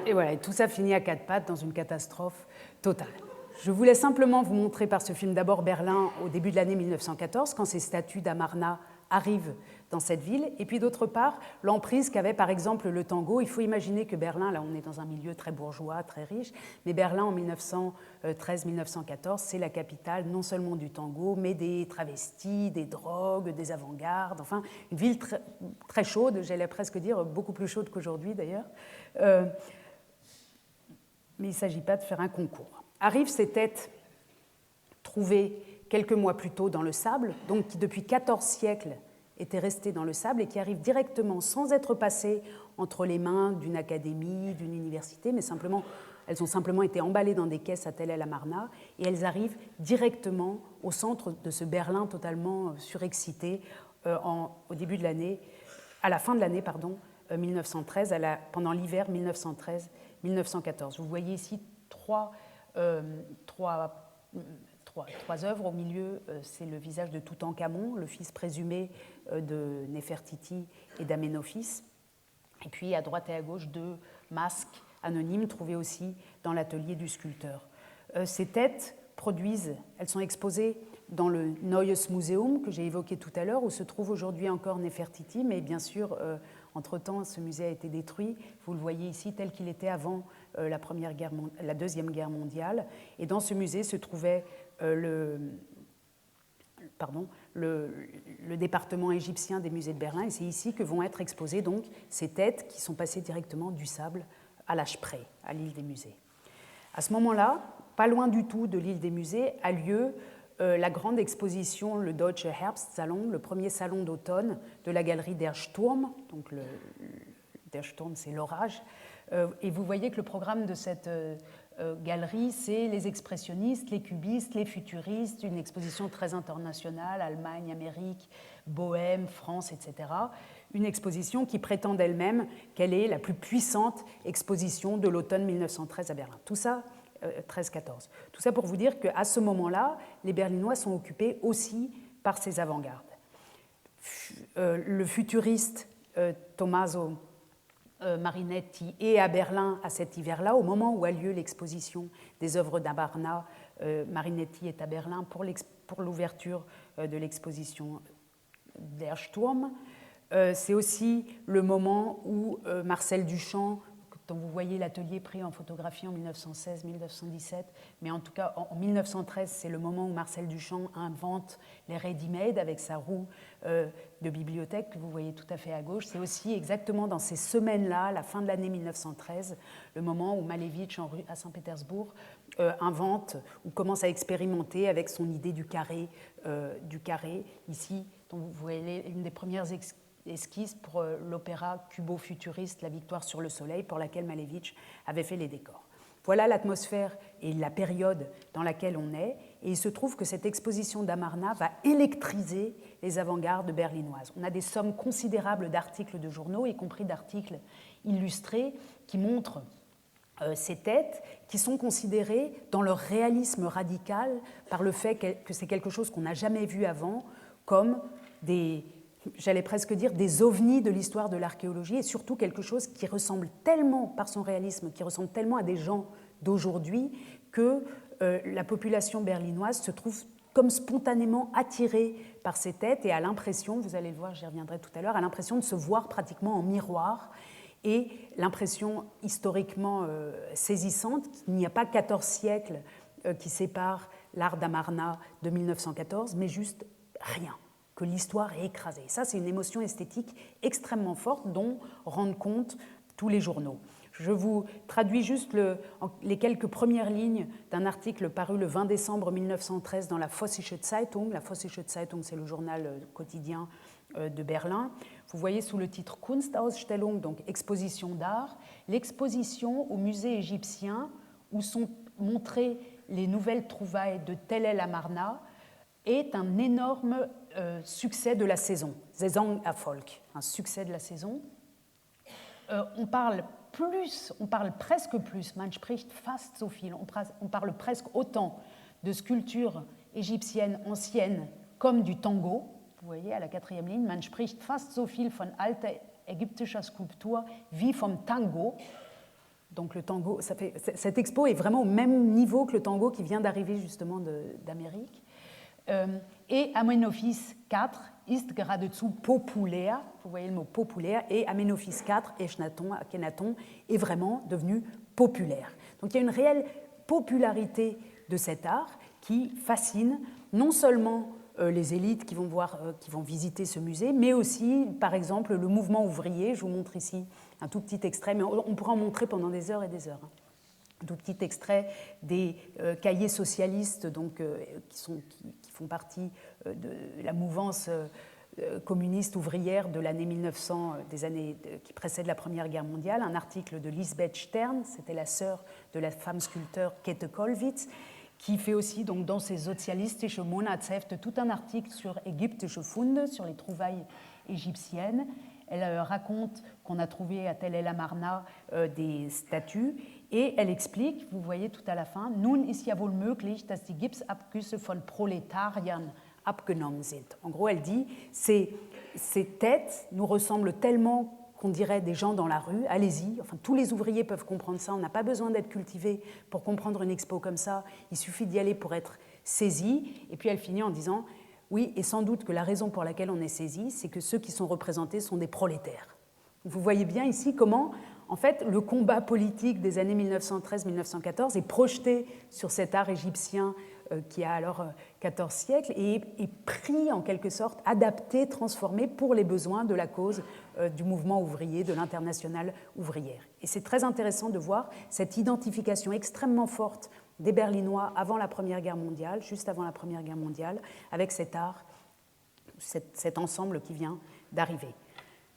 Et voilà, et tout ça finit à quatre pattes dans une catastrophe totale. Je voulais simplement vous montrer par ce film d'abord Berlin au début de l'année 1914, quand ces statues d'Amarna arrivent dans cette ville, et puis d'autre part, l'emprise qu'avait par exemple le tango. Il faut imaginer que Berlin, là on est dans un milieu très bourgeois, très riche, mais Berlin en 1913-1914, c'est la capitale non seulement du tango, mais des travestis, des drogues, des avant-gardes, enfin une ville très, très chaude, j'allais presque dire beaucoup plus chaude qu'aujourd'hui d'ailleurs. Mais il ne s'agit pas de faire un concours. Arrivent ces têtes trouvées quelques mois plus tôt dans le sable, donc qui depuis 14 siècles étaient restées dans le sable et qui arrivent directement, sans être passées entre les mains d'une académie, d'une université, mais simplement, elles ont simplement été emballées dans des caisses à Tel El Amarna et elles arrivent directement au centre de ce Berlin totalement surexcité au début de l'année, à la fin de l'année, 1913, pendant l'hiver 1913-1914. Vous voyez ici trois œuvres. Au milieu, c'est le visage de Toutankhamon, le fils présumé de Néfertiti et d'Aménophis. Et puis, à droite et à gauche, deux masques anonymes trouvés aussi dans l'atelier du sculpteur. Ces têtes elles sont exposées dans le Neues Museum que j'ai évoqué tout à l'heure, où se trouve aujourd'hui encore Néfertiti, mais bien sûr, entre-temps, ce musée a été détruit. Vous le voyez ici tel qu'il était avant la Deuxième Guerre mondiale. Et dans ce musée se trouvait le département égyptien des musées de Berlin. Et c'est ici que vont être exposées donc ces têtes qui sont passées directement du sable à la Spree, à l'île des musées. À ce moment-là, pas loin du tout de l'île des musées, a lieu la grande exposition, le Deutsche Herbstsalon, le premier salon d'automne de la galerie Der Sturm. Donc Der Sturm, c'est l'orage. Et vous voyez que le programme de cette galerie, c'est les expressionnistes, les cubistes, les futuristes, une exposition très internationale, Allemagne, Amérique, Bohème, France, etc. Une exposition qui prétend d'elle-même qu'elle est la plus puissante exposition de l'automne 1913 à Berlin. Tout ça, 13-14. Tout ça pour vous dire qu'à ce moment-là, les Berlinois sont occupés aussi par ces avant-gardes. Le futuriste Tommaso Marinetti est à Berlin à cet hiver-là, au moment où a lieu l'exposition des œuvres d'Amarna. Marinetti est à Berlin pour l'ouverture de l'exposition Der Sturm. C'est aussi le moment où Marcel Duchamp, dont vous voyez l'atelier pris en photographie en 1916-1917, mais en tout cas en 1913, c'est le moment où Marcel Duchamp invente les ready-made avec sa roue de bibliothèque que vous voyez tout à fait à gauche. C'est aussi exactement dans ces semaines-là, la fin de l'année 1913, le moment où Malevich à Saint-Pétersbourg invente ou commence à expérimenter avec son idée du carré ici, dont vous voyez une des premières esquisse pour l'opéra cubo-futuriste La Victoire sur le Soleil, pour laquelle Malevich avait fait les décors. Voilà l'atmosphère et la période dans laquelle on est, et il se trouve que cette exposition d'Amarna va électriser les avant-gardes berlinoises. On a des sommes considérables d'articles de journaux, y compris d'articles illustrés, qui montrent ces têtes, qui sont considérées dans leur réalisme radical par le fait que c'est quelque chose qu'on n'a jamais vu avant, comme j'allais presque dire, des ovnis de l'histoire de l'archéologie, et surtout quelque chose qui ressemble tellement, par son réalisme, qui ressemble tellement à des gens d'aujourd'hui, que la population berlinoise se trouve comme spontanément attirée par ces têtes et a l'impression, vous allez le voir, j'y reviendrai tout à l'heure, a l'impression de se voir pratiquement en miroir, et l'impression historiquement saisissante qu'il n'y a pas 14 siècles qui séparent l'art d'Amarna de 1914, mais juste rien, que l'histoire est écrasée. Ça, c'est une émotion esthétique extrêmement forte dont rendent compte tous les journaux. Je vous traduis juste les quelques premières lignes d'un article paru le 20 décembre 1913 dans la Vossische Zeitung. La Vossische Zeitung, c'est le journal quotidien de Berlin. Vous voyez sous le titre Kunstausstellung, donc exposition d'art, l'exposition au musée égyptien où sont montrées les nouvelles trouvailles de Tel el-Amarna est un énorme succès de la saison, Saisonerfolg, un succès de la saison. On parle presque plus, man spricht fast so viel, on parle presque autant de sculptures égyptiennes anciennes comme du tango. Vous voyez à la 4e ligne, man spricht fast so viel von alter ägyptischer Skulptur wie vom Tango. Donc le tango, cette expo est vraiment au même niveau que le tango qui vient d'arriver justement d'Amérique. Et Amenophis IV ist geradezu populaire, vous voyez le mot populaire, et Amenophis IV, Akhenaton, est vraiment devenu populaire. Donc il y a une réelle popularité de cet art qui fascine non seulement les élites qui vont visiter ce musée, mais aussi, par exemple, le mouvement ouvrier. Je vous montre ici un tout petit extrait, mais on pourra en montrer pendant des heures et des heures. Un tout petit extrait des cahiers socialistes donc, qui font partie de la mouvance communiste ouvrière de l'année 1900, des années qui précèdent la Première Guerre mondiale, un article de Lisbeth Stern, c'était la sœur de la femme sculpteur Käthe Kollwitz, qui fait aussi donc, dans ses Sozialistische Monatshefte tout un article sur Ägyptische Funde, sur les trouvailles égyptiennes. Elle raconte qu'on a trouvé à Tel el-Amarna des statues et elle explique, vous voyez tout à la fin, Nun ist ja wohl möglich, dass die Gipsabgüsse von Proletariern abgenommen sind. En gros, elle dit, ces têtes nous ressemblent tellement qu'on dirait des gens dans la rue, allez-y, enfin tous les ouvriers peuvent comprendre ça, on n'a pas besoin d'être cultivé pour comprendre une expo comme ça, il suffit d'y aller pour être saisi. Et puis elle finit en disant, oui, et sans doute que la raison pour laquelle on est saisi, c'est que ceux qui sont représentés sont des prolétaires. Vous voyez bien ici comment, en fait, le combat politique des années 1913-1914 est projeté sur cet art égyptien qui a alors 14 siècles et est pris en quelque sorte, adapté, transformé pour les besoins de la cause du mouvement ouvrier, de l'internationale ouvrière. Et c'est très intéressant de voir cette identification extrêmement forte des Berlinois avant la Première Guerre mondiale, juste avant la Première Guerre mondiale, avec cet art, cet ensemble qui vient d'arriver.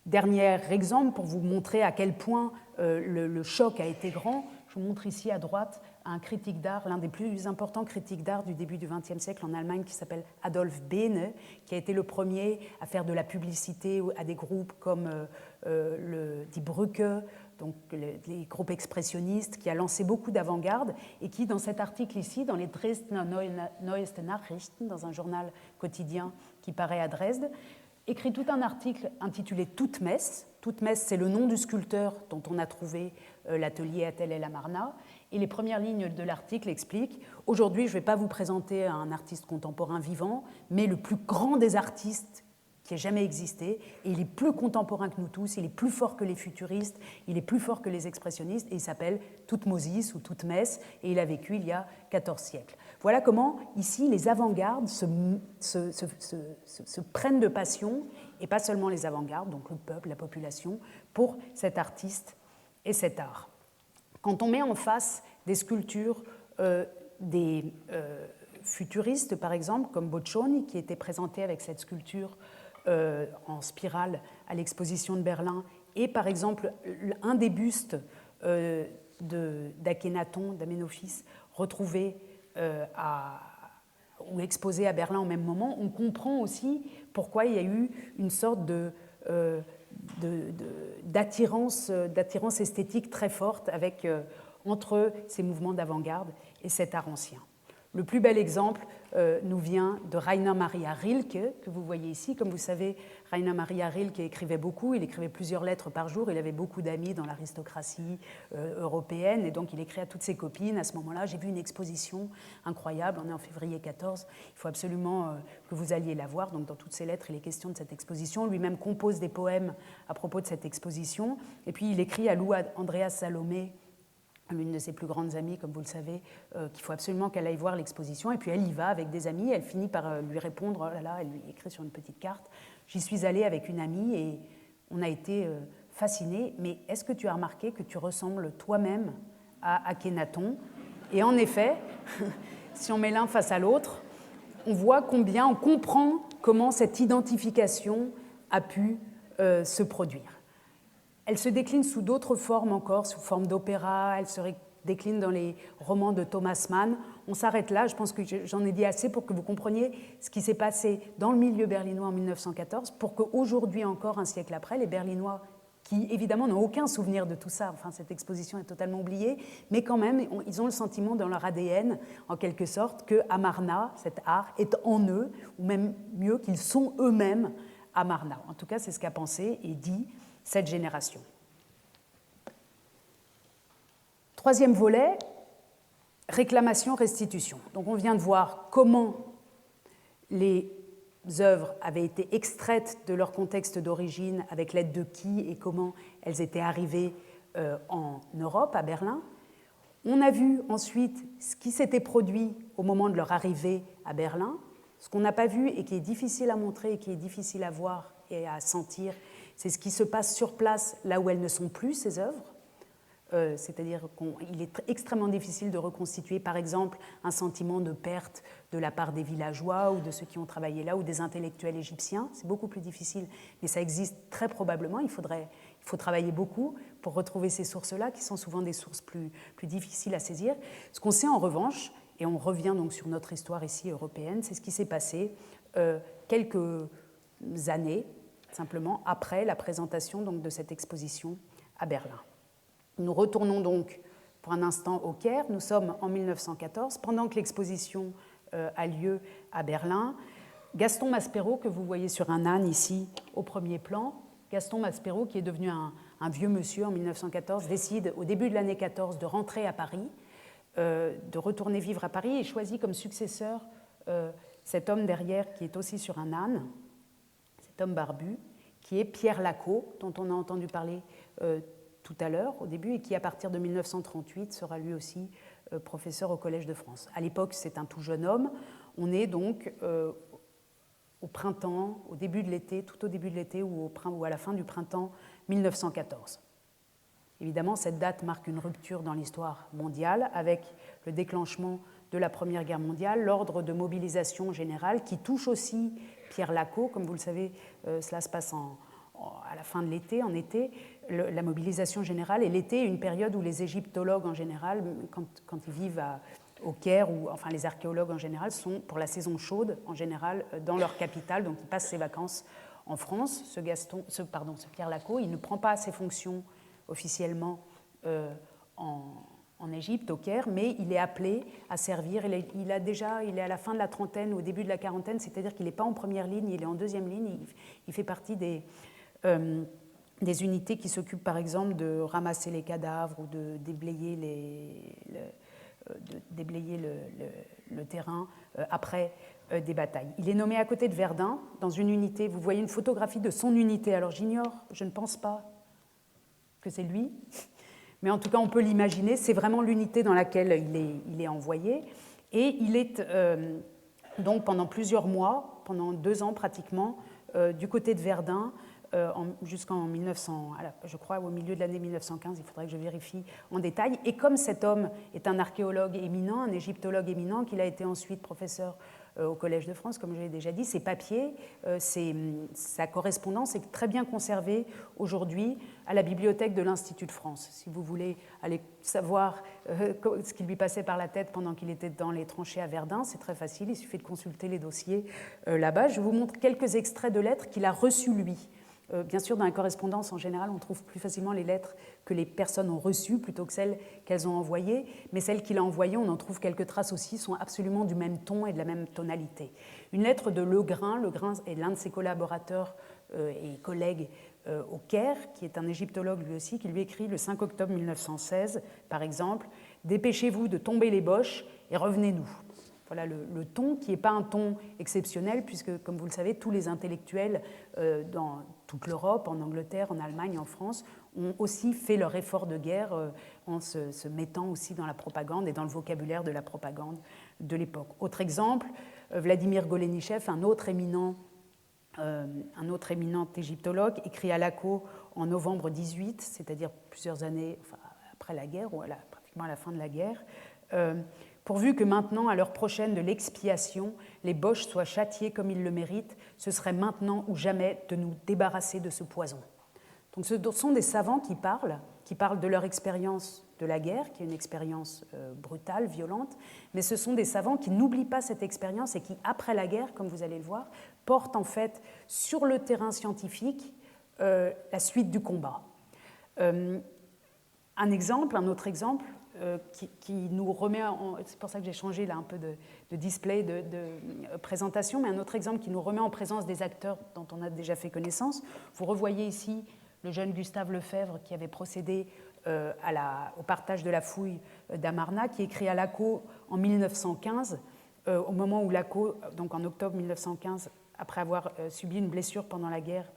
Dernier exemple pour vous montrer à quel point le choc a été grand, je vous montre ici à droite un critique d'art, l'un des plus importants critiques d'art du début du XXe siècle en Allemagne qui s'appelle Adolf Behne, qui a été le premier à faire de la publicité à des groupes comme Die Brücke, donc les groupes expressionnistes, qui a lancé beaucoup d'avant-garde et qui, dans cet article ici, dans les Dresdner Neueste Nachrichten, dans un journal quotidien qui paraît à Dresde, écrit tout un article intitulé Toute Messe. Toute Messe, c'est le nom du sculpteur dont on a trouvé l'atelier à Tel el-Amarna. Et les premières lignes de l'article expliquent « Aujourd'hui, je ne vais pas vous présenter un artiste contemporain vivant, mais le plus grand des artistes qui ait jamais existé, et il est plus contemporain que nous tous, il est plus fort que les futuristes, il est plus fort que les expressionnistes, et il s'appelle Toutmoses ou Toutmès, et il a vécu il y a 14 siècles. Voilà comment, ici, les avant-gardes se prennent de passion, et pas seulement les avant-gardes, donc le peuple, la population, pour cet artiste et cet art. Quand on met en face des sculptures des futuristes, par exemple, comme Boccioni, qui était présenté avec cette sculpture en spirale à l'exposition de Berlin, et par exemple un des bustes d'Akhénaton, d'Amenophis, retrouvé ou exposé à Berlin au même moment, on comprend aussi pourquoi il y a eu une sorte d'attirance esthétique très forte entre ces mouvements d'avant-garde et cet art ancien. Le plus bel exemple nous vient de Rainer Maria Rilke, que vous voyez ici. Comme vous savez, Rainer Maria Rilke écrivait beaucoup, il écrivait plusieurs lettres par jour, il avait beaucoup d'amis dans l'aristocratie européenne, et donc il écrit à toutes ses copines. À ce moment-là, j'ai vu une exposition incroyable, on est en février 14, il faut absolument que vous alliez la voir. Donc dans toutes ses lettres, il est question de cette exposition. Lui-même compose des poèmes à propos de cette exposition, et puis il écrit à Lou Andreas Salomé, l'une de ses plus grandes amies, comme vous le savez, qu'il faut absolument qu'elle aille voir l'exposition. Et puis elle y va avec des amis, elle finit par lui répondre, oh là là, elle lui écrit sur une petite carte, j'y suis allée avec une amie et on a été fascinés, mais est-ce que tu as remarqué que tu ressembles toi-même à Akhénaton? Et en effet, si on met l'un face à l'autre, on voit combien, on comprend comment cette identification a pu se produire. Elle se décline sous d'autres formes encore, sous forme d'opéra, elle se décline dans les romans de Thomas Mann. On s'arrête là, je pense que j'en ai dit assez pour que vous compreniez ce qui s'est passé dans le milieu berlinois en 1914, pour qu'aujourd'hui encore, un siècle après, les Berlinois, qui évidemment n'ont aucun souvenir de tout ça, enfin cette exposition est totalement oubliée, mais quand même, ils ont le sentiment dans leur ADN, en quelque sorte, que Amarna, cet art, est en eux, ou même mieux, qu'ils sont eux-mêmes Amarna. En tout cas, c'est ce qu'a pensé et dit cette génération. Troisième volet, réclamation-restitution. Donc on vient de voir comment les œuvres avaient été extraites de leur contexte d'origine, avec l'aide de qui et comment elles étaient arrivées en Europe, à Berlin. On a vu ensuite ce qui s'était produit au moment de leur arrivée à Berlin. Ce qu'on n'a pas vu et qui est difficile à montrer et qui est difficile à voir et à sentir, c'est ce qui se passe sur place, là où elles ne sont plus, ces œuvres. C'est-à-dire qu'il est extrêmement difficile de reconstituer, par exemple, un sentiment de perte de la part des villageois ou de ceux qui ont travaillé là ou des intellectuels égyptiens. C'est beaucoup plus difficile, mais ça existe très probablement. Il faut travailler beaucoup pour retrouver ces sources-là, qui sont souvent des sources plus difficiles à saisir. Ce qu'on sait en revanche, et on revient donc sur notre histoire ici européenne, c'est ce qui s'est passé quelques années, simplement après la présentation donc, de cette exposition à Berlin. Nous retournons donc pour un instant au Caire. Nous sommes en 1914, pendant que l'exposition a lieu à Berlin. Gaston Maspero, que vous voyez sur un âne ici au premier plan, Gaston Maspero, qui est devenu un vieux monsieur en 1914, décide au début de l'année 14 de rentrer à Paris, de retourner vivre à Paris, et choisit comme successeur cet homme derrière qui est aussi sur un âne, cet homme barbu, qui est Pierre Lacot, dont on a entendu parler tout à l'heure, au début, et qui, à partir de 1938, sera lui aussi professeur au Collège de France. À l'époque, c'est un tout jeune homme. On est donc au printemps, au début de l'été, tout au début de l'été ou à la fin du printemps 1914. Évidemment, cette date marque une rupture dans l'histoire mondiale avec le déclenchement de la Première Guerre mondiale, l'ordre de mobilisation générale qui touche aussi Pierre Lacot. Comme vous le savez, cela se passe à la fin de l'été, en été. La mobilisation générale et l'été est une période où les égyptologues en général, quand ils vivent au Caire, ou enfin les archéologues en général, sont pour la saison chaude en général dans leur capitale, donc ils passent ses vacances en France. Ce Pierre Lacot, il ne prend pas ses fonctions officiellement en Égypte, au Caire, mais il est appelé à servir. Il est à la fin de la trentaine, au début de la quarantaine, c'est-à-dire qu'il n'est pas en première ligne, il est en deuxième ligne. Il fait partie des unités qui s'occupent par exemple de ramasser les cadavres ou de déblayer de déblayer le terrain après des batailles. Il est nommé à côté de Verdun, dans une unité. Vous voyez une photographie de son unité. Alors j'ignore, je ne pense pas que c'est lui, mais en tout cas on peut l'imaginer. C'est vraiment l'unité dans laquelle il est envoyé. Et il est donc pendant plusieurs mois, pendant 2 ans pratiquement, du côté de Verdun, jusqu'en 1900, je crois au milieu de l'année 1915, il faudrait que je vérifie en détail. Et comme cet homme est un archéologue éminent, un égyptologue éminent, qu'il a été ensuite professeur au Collège de France, comme je l'ai déjà dit, ses papiers, sa correspondance est très bien conservée aujourd'hui à la bibliothèque de l'Institut de France. Si vous voulez aller savoir ce qui lui passait par la tête pendant qu'il était dans les tranchées à Verdun, c'est très facile, il suffit de consulter les dossiers là-bas. Je vous montre quelques extraits de lettres qu'il a reçues lui. Bien sûr, dans la correspondance, en général, on trouve plus facilement les lettres que les personnes ont reçues plutôt que celles qu'elles ont envoyées. Mais celles qu'il a envoyées, on en trouve quelques traces aussi, sont absolument du même ton et de la même tonalité. Une lettre de Legrain est l'un de ses collaborateurs et collègues au Caire, qui est un égyptologue lui aussi, qui lui écrit le 5 octobre 1916, par exemple, « Dépêchez-vous de tomber les boches et revenez-nous ». Voilà le ton qui n'est pas un ton exceptionnel, puisque, comme vous le savez, tous les intellectuels dans toute l'Europe, en Angleterre, en Allemagne, en France, ont aussi fait leur effort de guerre en se mettant aussi dans la propagande et dans le vocabulaire de la propagande de l'époque. Autre exemple, Vladimir Golenishev, un autre éminent égyptologue, écrit à Laco en novembre 18, c'est-à-dire plusieurs années après la guerre, ou pratiquement à la fin de la guerre, pourvu que maintenant, à l'heure prochaine de l'expiation, les Boches soient châtiés comme ils le méritent, ce serait maintenant ou jamais de nous débarrasser de ce poison. Donc ce sont des savants qui parlent de leur expérience de la guerre, qui est une expérience brutale, violente, mais ce sont des savants qui n'oublient pas cette expérience et qui, après la guerre, comme vous allez le voir, portent en fait sur le terrain scientifique la suite du combat. Un autre exemple, qui nous remet c'est pour ça que j'ai changé là un peu de display, de présentation, mais un autre exemple qui nous remet en présence des acteurs dont on a déjà fait connaissance. Vous revoyez ici le jeune Gustave Lefebvre qui avait procédé au partage de la fouille d'Amarna, qui écrit à Laco en 1915, au moment où Laco, donc en octobre 1915, après avoir subi une blessure pendant la guerre,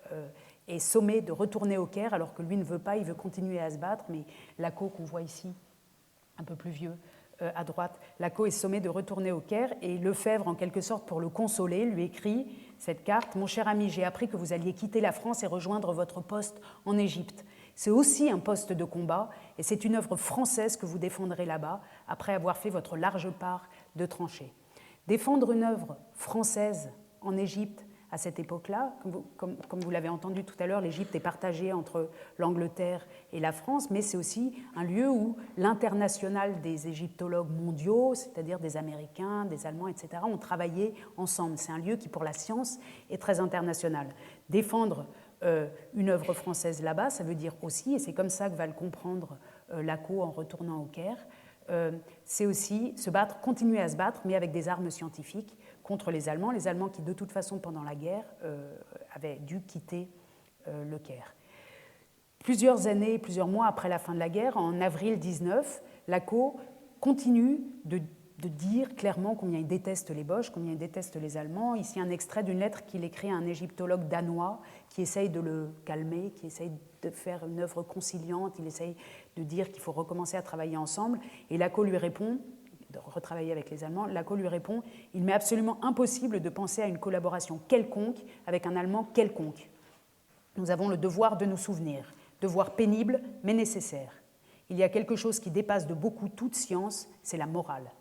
est sommé de retourner au Caire, alors que lui ne veut pas, il veut continuer à se battre, mais Laco, qu'on voit ici, un peu plus vieux, à droite, Laco est sommé de retourner au Caire, et Lefebvre, en quelque sorte pour le consoler, lui écrit cette carte « Mon cher ami, j'ai appris que vous alliez quitter la France et rejoindre votre poste en Égypte. C'est aussi un poste de combat, et c'est une œuvre française que vous défendrez là-bas, après avoir fait votre large part de tranchées. » Défendre une œuvre française en Égypte, à cette époque-là, comme vous l'avez entendu tout à l'heure, l'Égypte est partagée entre l'Angleterre et la France, mais c'est aussi un lieu où l'international des égyptologues mondiaux, c'est-à-dire des Américains, des Allemands, etc., ont travaillé ensemble. C'est un lieu qui, pour la science, est très international. Défendre une œuvre française là-bas, ça veut dire aussi, et c'est comme ça que va le comprendre Laco en retournant au Caire, c'est aussi se battre, continuer à se battre, mais avec des armes scientifiques, contre les Allemands qui, de toute façon, pendant la guerre, avaient dû quitter le Caire. Plusieurs mois après la fin de la guerre, en avril 19, Laco continue de dire clairement combien il déteste les Boches, combien il déteste les Allemands. Ici, un extrait d'une lettre qu'il écrit à un égyptologue danois qui essaye de le calmer, qui essaye de faire une œuvre conciliante, il essaye de dire qu'il faut recommencer à travailler ensemble. Et Laco lui répond, de retravailler avec les Allemands, Laco lui répond « Il m'est absolument impossible de penser à une collaboration quelconque avec un Allemand quelconque. Nous avons le devoir de nous souvenir, devoir pénible mais nécessaire. Il y a quelque chose qui dépasse de beaucoup toute science, c'est la morale.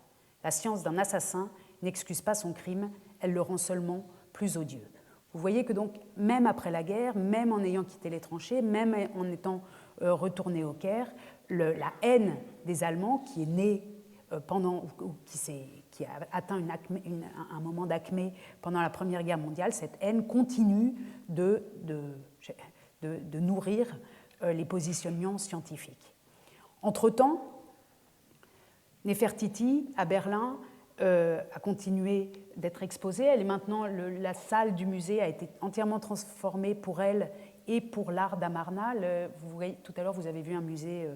La science d'un assassin n'excuse pas son crime, elle le rend seulement plus odieux. » Vous voyez que donc, même après la guerre, même en ayant quitté les tranchées, même en étant retourné au Caire, la haine des Allemands qui est née qui a atteint un moment d'acmé pendant la Première Guerre mondiale, cette haine continue de nourrir les positionnements scientifiques. Entre-temps, Nefertiti, à Berlin, a continué d'être exposée. Elle est maintenant, la salle du musée a été entièrement transformée pour elle et pour l'art d'Amarna. Vous voyez, tout à l'heure, vous avez vu un musée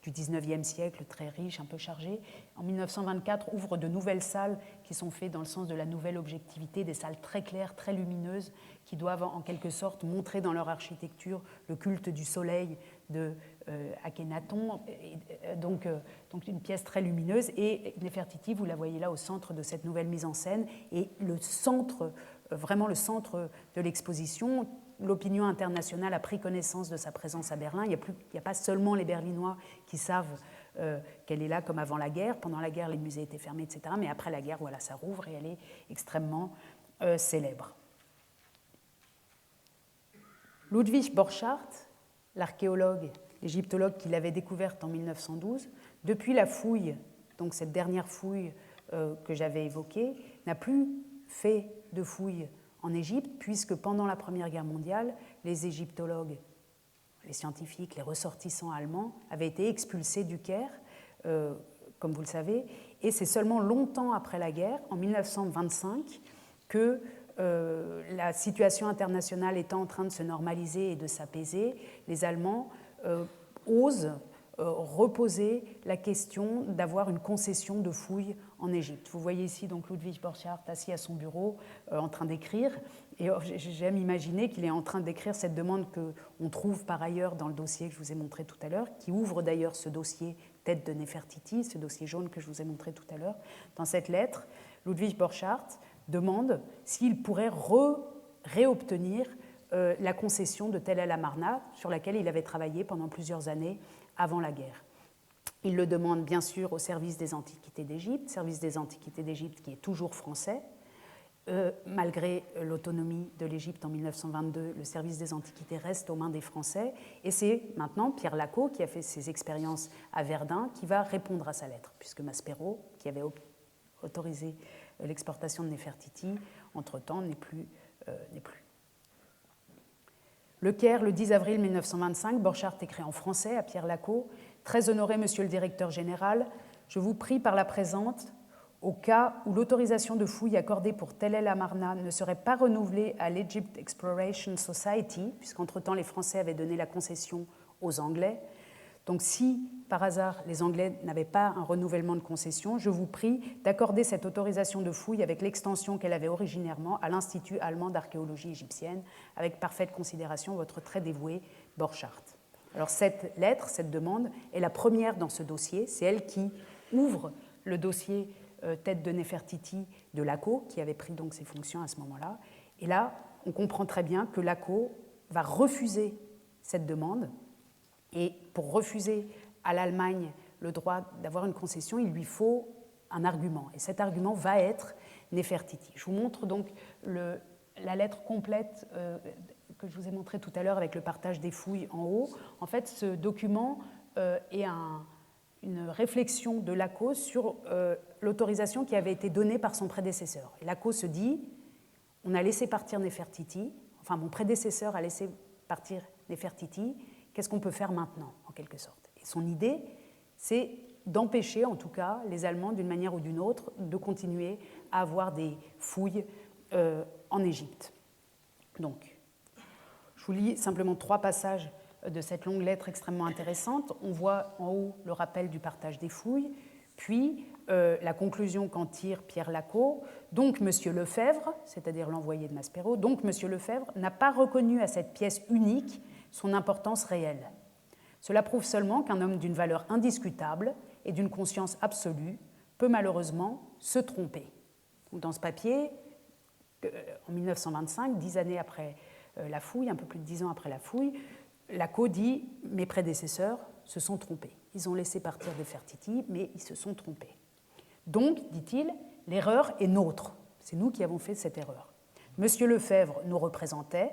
du 19e siècle, très riche, un peu chargé. En 1924, ouvre de nouvelles salles qui sont faites dans le sens de la nouvelle objectivité, des salles très claires, très lumineuses, qui doivent en quelque sorte montrer dans leur architecture le culte du soleil de Akhenaton, donc une pièce très lumineuse. Et Néfertiti, vous la voyez là au centre de cette nouvelle mise en scène, et le centre, vraiment le centre de l'exposition. L'opinion internationale a pris connaissance de sa présence à Berlin. Il n'y a pas seulement les Berlinois qui savent qu'elle est là comme avant la guerre. Pendant la guerre, les musées étaient fermés, etc. Mais après la guerre, voilà, ça rouvre et elle est extrêmement célèbre. Ludwig Borchardt, l'archéologue, l'égyptologue qui l'avait découverte en 1912, depuis la fouille, donc cette dernière fouille que j'avais évoquée, n'a plus fait de fouille en Égypte, puisque pendant la Première Guerre mondiale, les égyptologues, les scientifiques, les ressortissants allemands avaient été expulsés du Caire, comme vous le savez, et c'est seulement longtemps après la guerre, en 1925, que la situation internationale étant en train de se normaliser et de s'apaiser, les Allemands osent reposer la question d'avoir une concession de fouilles en Égypte. Vous voyez ici donc Ludwig Borchardt assis à son bureau en train d'écrire, et j'aime imaginer qu'il est en train d'écrire cette demande qu'on trouve par ailleurs dans le dossier que je vous ai montré tout à l'heure, qui ouvre d'ailleurs ce dossier tête de Néfertiti, ce dossier jaune que je vous ai montré tout à l'heure. Dans cette lettre, Ludwig Borchardt demande s'il pourrait réobtenir la concession de Tel El Amarna, sur laquelle il avait travaillé pendant plusieurs années avant la guerre. Il le demande bien sûr au service des Antiquités d'Égypte, service des Antiquités d'Égypte qui est toujours français. Malgré l'autonomie de l'Égypte en 1922, le service des Antiquités reste aux mains des Français. Et c'est maintenant Pierre Lacot, qui a fait ses expériences à Verdun, qui va répondre à sa lettre, puisque Maspero, qui avait autorisé l'exportation de Néfertiti, entre-temps n'est plus. Le Caire, le 10 avril 1925, Borchardt écrit en français à Pierre Lacot. « Très honoré monsieur le directeur général, je vous prie par la présente, au cas où l'autorisation de fouille accordée pour Tel El Amarna ne serait pas renouvelée à l'Egypt Exploration Society, puisqu'entre-temps les Français avaient donné la concession aux Anglais. Donc si, par hasard, les Anglais n'avaient pas un renouvellement de concession, je vous prie d'accorder cette autorisation de fouille avec l'extension qu'elle avait originairement à l'Institut allemand d'archéologie égyptienne, avec parfaite considération, votre très dévoué Borchardt. » Alors cette lettre, cette demande, est la première dans ce dossier. C'est elle qui ouvre le dossier tête de Néfertiti de Lacot, qui avait pris donc ses fonctions à ce moment-là. Et là, on comprend très bien que Lacot va refuser cette demande. Et pour refuser à l'Allemagne le droit d'avoir une concession, il lui faut un argument. Et cet argument va être Néfertiti. Je vous montre donc la lettre complète que je vous ai montrée tout à l'heure avec le partage des fouilles en haut. En fait, ce document est une réflexion de Lacot sur l'autorisation qui avait été donnée par son prédécesseur. Et Lacot se dit, on a laissé partir Néfertiti, enfin mon prédécesseur a laissé partir Néfertiti, qu'est-ce qu'on peut faire maintenant, en quelque sorte? Et son idée, c'est d'empêcher, en tout cas, les Allemands, d'une manière ou d'une autre, de continuer à avoir des fouilles en Égypte. Donc, je vous lis simplement 3 passages de cette longue lettre extrêmement intéressante. On voit en haut le rappel du partage des fouilles, puis la conclusion qu'en tire Pierre Lacot. Donc, M. Lefebvre, c'est-à-dire l'envoyé de Maspero, donc M. Lefebvre n'a pas reconnu à cette pièce unique son importance réelle. Cela prouve seulement qu'un homme d'une valeur indiscutable et d'une conscience absolue peut malheureusement se tromper. Dans ce papier, en 1925, 10 années après la fouille, un peu plus de 10 ans après la fouille, Lacot dit « Mes prédécesseurs se sont trompés. Ils ont laissé partir Néfertiti, mais ils se sont trompés. Donc, dit-il, l'erreur est nôtre. C'est nous qui avons fait cette erreur. Monsieur Lefebvre nous représentait.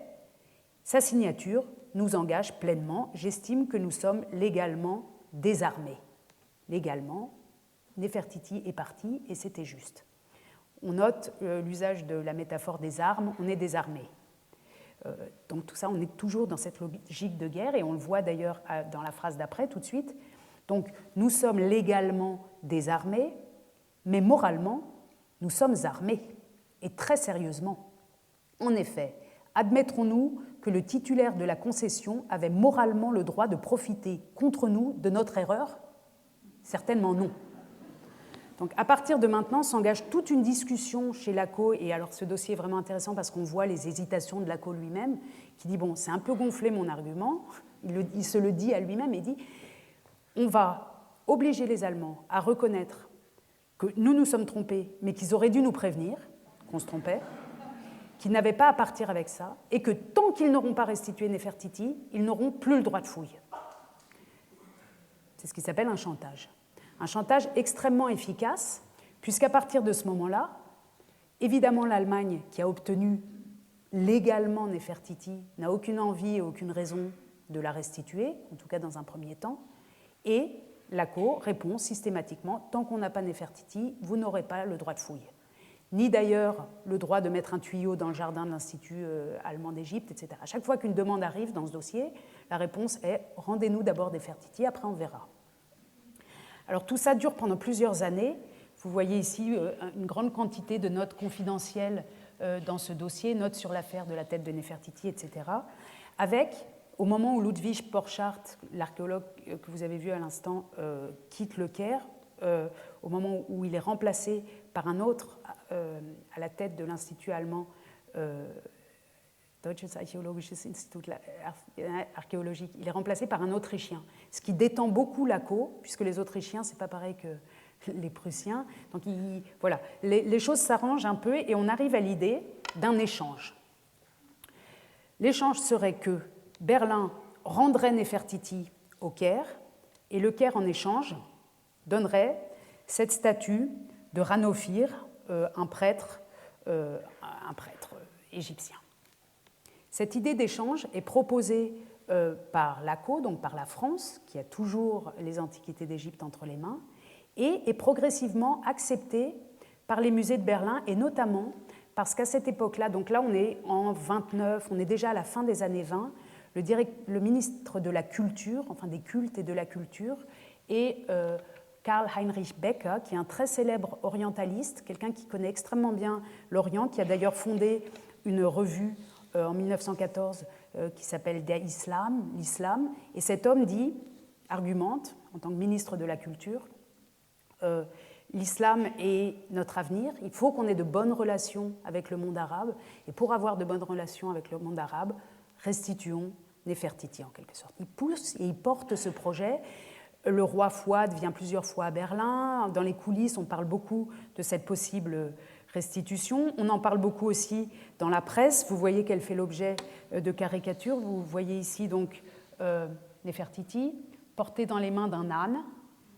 Sa signature nous engage pleinement. J'estime que nous sommes légalement désarmés. » Légalement, Néfertiti est parti et c'était juste. On note l'usage de la métaphore des armes, on est désarmé. Donc tout ça, on est toujours dans cette logique de guerre et on le voit d'ailleurs dans la phrase d'après tout de suite. Donc nous sommes légalement désarmés, mais moralement, nous sommes armés, et très sérieusement. En effet, admettrons-nous que le titulaire de la concession avait moralement le droit de profiter contre nous de notre erreur? Certainement non. Donc à partir de maintenant s'engage toute une discussion chez Laco, et alors ce dossier est vraiment intéressant parce qu'on voit les hésitations de Laco lui-même, qui dit, bon, c'est un peu gonflé mon argument, il se le dit à lui-même et dit, on va obliger les Allemands à reconnaître que nous nous sommes trompés, mais qu'ils auraient dû nous prévenir qu'on se trompait, qu'ils n'avaient pas à partir avec ça, et que tant qu'ils n'auront pas restitué Néfertiti, ils n'auront plus le droit de fouille. C'est ce qui s'appelle un chantage. Un chantage extrêmement efficace, puisqu'à partir de ce moment-là, évidemment l'Allemagne, qui a obtenu légalement Néfertiti, n'a aucune envie et aucune raison de la restituer, en tout cas dans un premier temps, et Laco répond systématiquement, tant qu'on n'a pas Néfertiti, vous n'aurez pas le droit de fouille. Ni d'ailleurs le droit de mettre un tuyau dans le jardin de l'Institut allemand d'Égypte, etc. À chaque fois qu'une demande arrive dans ce dossier, la réponse est « rendez-nous d'abord Néfertiti, après on verra ». Alors tout ça dure pendant plusieurs années. Vous voyez ici une grande quantité de notes confidentielles dans ce dossier, notes sur l'affaire de la tête de Néfertiti, etc. Avec, au moment où Ludwig Borchardt, l'archéologue que vous avez vu à l'instant, quitte le Caire, au moment où il est remplacé par un autre à la tête de l'Institut allemand Deutsches Archäologisches Institut archéologique, il est remplacé par un Autrichien, ce qui détend beaucoup Laco, puisque les Autrichiens, c'est pas pareil que les Prussiens. Donc voilà, les choses s'arrangent un peu et on arrive à l'idée d'un échange. L'échange serait que Berlin rendrait Néfertiti au Caire et le Caire, en échange, donnerait cette statue de Ranofir, un prêtre égyptien. Cette idée d'échange est proposée par Laco, donc par la France, qui a toujours les antiquités d'Égypte entre les mains, et est progressivement acceptée par les musées de Berlin, et notamment parce qu'à cette époque-là, donc là on est en 29, on est déjà à la fin des années 20, le ministre de la Culture, enfin des cultes et de la culture, est Karl Heinrich Becker, qui est un très célèbre orientaliste, quelqu'un qui connaît extrêmement bien l'Orient, qui a d'ailleurs fondé une revue en 1914 qui s'appelle Der Islam, l'Islam, et cet homme argumente, en tant que ministre de la Culture, l'islam est notre avenir, il faut qu'on ait de bonnes relations avec le monde arabe, et pour avoir de bonnes relations avec le monde arabe, restituons Néfertiti en quelque sorte. Il pousse et il porte ce projet. Le roi Fouad vient plusieurs fois à Berlin, dans les coulisses on parle beaucoup de cette possible restitution. On en parle beaucoup aussi dans la presse. Vous voyez qu'elle fait l'objet de caricatures. Vous voyez ici donc Néfertiti portée dans les mains d'un âne.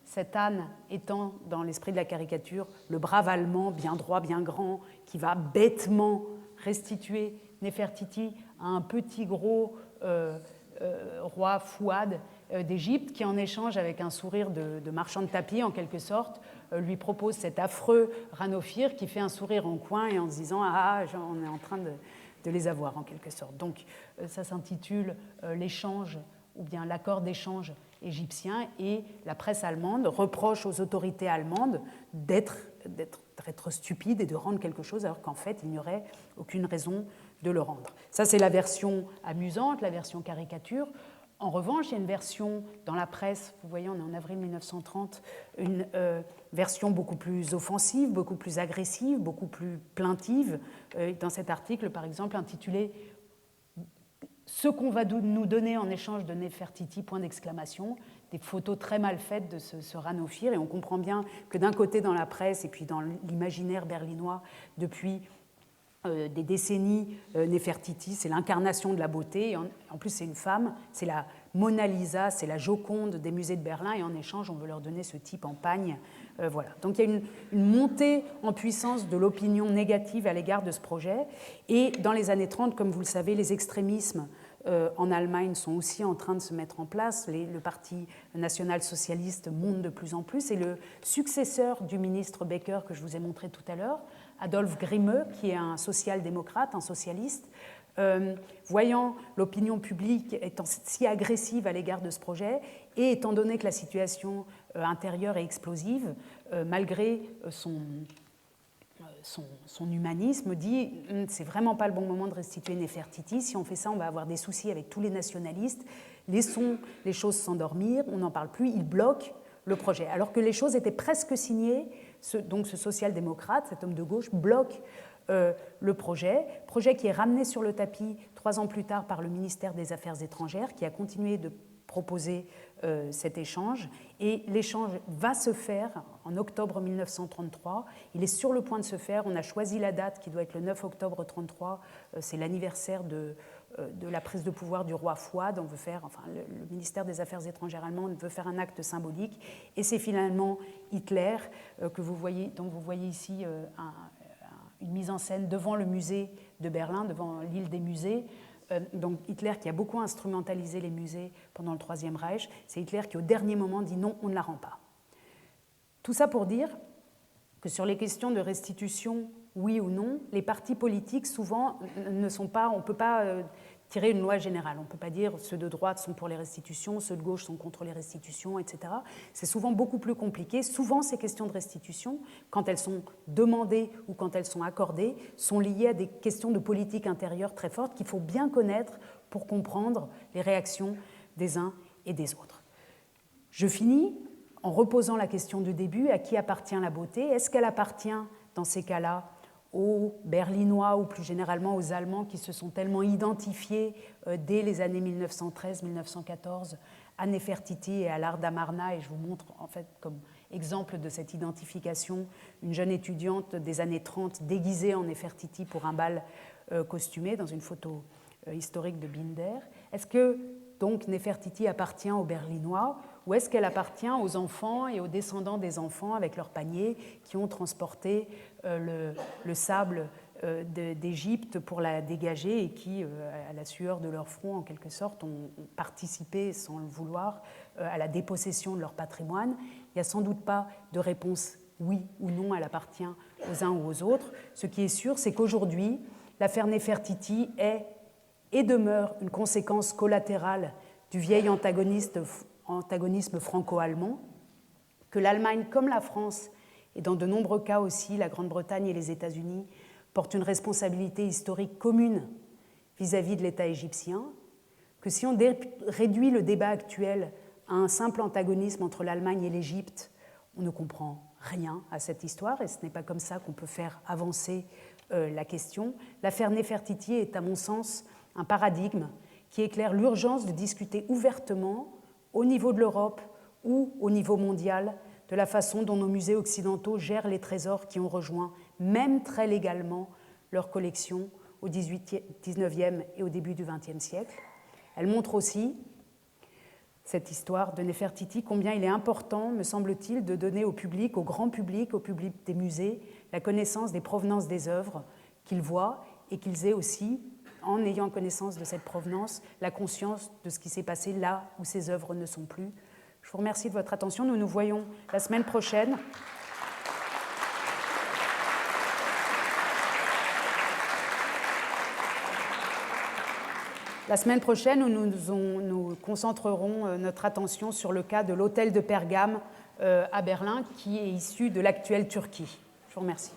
Cet âne étant, dans l'esprit de la caricature, le brave Allemand, bien droit, bien grand, qui va bêtement restituer Néfertiti à un petit gros roi Fouad d'Égypte, qui en échange, avec un sourire de marchand de tapis en quelque sorte, lui propose cet affreux Ranofir qui fait un sourire en coin et en se disant « Ah, on est en train de les avoir » en quelque sorte. Donc ça s'intitule l'échange ou bien l'accord d'échange égyptien, et la presse allemande reproche aux autorités allemandes d'être stupides et de rendre quelque chose alors qu'en fait il n'y aurait aucune raison de le rendre. Ça c'est la version amusante, la version caricature. En revanche, il y a une version dans la presse, vous voyez, on est en avril 1930, une version beaucoup plus offensive, beaucoup plus agressive, beaucoup plus plaintive. Dans cet article, par exemple, intitulé « Ce qu'on va nous donner en échange de Néfertiti », point d'exclamation, des photos très mal faites de ce Ranofir, et on comprend bien que d'un côté dans la presse et puis dans l'imaginaire berlinois, depuis des décennies, Néfertiti, c'est l'incarnation de la beauté. En plus, c'est une femme, c'est la Mona Lisa, c'est la Joconde des musées de Berlin, et en échange, on veut leur donner ce type en pagne. Voilà. Donc il y a une montée en puissance de l'opinion négative à l'égard de ce projet. Et dans les années 30, comme vous le savez, les extrémismes en Allemagne sont aussi en train de se mettre en place. Le parti national-socialiste monte de plus en plus. Et le successeur du ministre Becker, que je vous ai montré tout à l'heure, Adolf Grimme, qui est un social-démocrate, un socialiste, voyant l'opinion publique étant si agressive à l'égard de ce projet, et étant donné que la situation intérieure est explosive, malgré son humanisme, dit « c'est vraiment pas le bon moment de restituer Néfertiti, si on fait ça, on va avoir des soucis avec tous les nationalistes, laissons les choses s'endormir, on n'en parle plus, il bloque le projet ». Alors que les choses étaient presque signées, donc ce social-démocrate, cet homme de gauche, bloque le projet qui est ramené sur le tapis 3 ans plus tard par le ministère des Affaires étrangères, qui a continué de proposer cet échange. Et l'échange va se faire en octobre 1933. Il est sur le point de se faire. On a choisi la date qui doit être le 9 octobre 1933. C'est l'anniversaire de la prise de pouvoir du roi Fouad. On veut faire, enfin, le ministère des Affaires étrangères allemand veut faire un acte symbolique. Et c'est finalement Hitler dont vous voyez ici une mise en scène devant le musée de Berlin, devant l'île des musées. Donc Hitler qui a beaucoup instrumentalisé les musées pendant le Troisième Reich, c'est Hitler qui au dernier moment dit non, on ne la rend pas. Tout ça pour dire que sur les questions de restitution, oui ou non, les partis politiques souvent ne sont pas, on ne peut pas tirer une loi générale, on ne peut pas dire ceux de droite sont pour les restitutions, ceux de gauche sont contre les restitutions, etc. C'est souvent beaucoup plus compliqué. Souvent ces questions de restitution, quand elles sont demandées ou quand elles sont accordées, sont liées à des questions de politique intérieure très fortes qu'il faut bien connaître pour comprendre les réactions des uns et des autres. Je finis en reposant la question du début, à qui appartient la beauté ? Est-ce qu'elle appartient, dans ces cas-là, aux Berlinois ou plus généralement aux Allemands qui se sont tellement identifiés dès les années 1913-1914 à Néfertiti et à l'art d'Amarna, et je vous montre en fait comme exemple de cette identification une jeune étudiante des années 30 déguisée en Néfertiti pour un bal costumé dans une photo historique de Binder. Est-ce que donc Néfertiti appartient aux Berlinois ou est-ce qu'elle appartient aux enfants et aux descendants des enfants avec leurs paniers qui ont transporté le sable d'Égypte pour la dégager et qui, à la sueur de leur front, en quelque sorte, ont participé, sans le vouloir, à la dépossession de leur patrimoine? Il n'y a sans doute pas de réponse oui ou non, elle appartient aux uns ou aux autres. Ce qui est sûr, c'est qu'aujourd'hui, l'affaire Néfertiti est et demeure une conséquence collatérale du vieil antagonisme franco-allemand, que l'Allemagne, comme la France, et dans de nombreux cas aussi la Grande-Bretagne et les États-Unis, portent une responsabilité historique commune vis-à-vis de l'État égyptien, que si on réduit le débat actuel à un simple antagonisme entre l'Allemagne et l'Égypte, on ne comprend rien à cette histoire, et ce n'est pas comme ça qu'on peut faire avancer la question. L'affaire Néfertiti est, à mon sens, un paradigme qui éclaire l'urgence de discuter ouvertement, au niveau de l'Europe ou au niveau mondial, de la façon dont nos musées occidentaux gèrent les trésors qui ont rejoint, même très légalement, leur collection au XIXe et au début du XXe siècle. Elle montre aussi, cette histoire de Néfertiti, combien il est important, me semble-t-il, de donner au public, au grand public, au public des musées, la connaissance des provenances des œuvres qu'ils voient et qu'ils aient aussi, en ayant connaissance de cette provenance, la conscience de ce qui s'est passé là où ces œuvres ne sont plus. Je vous remercie de votre attention. Nous nous voyons la semaine prochaine. La semaine prochaine, nous concentrerons notre attention sur le cas de l'hôtel de Pergame à Berlin, qui est issu de l'actuelle Turquie. Je vous remercie.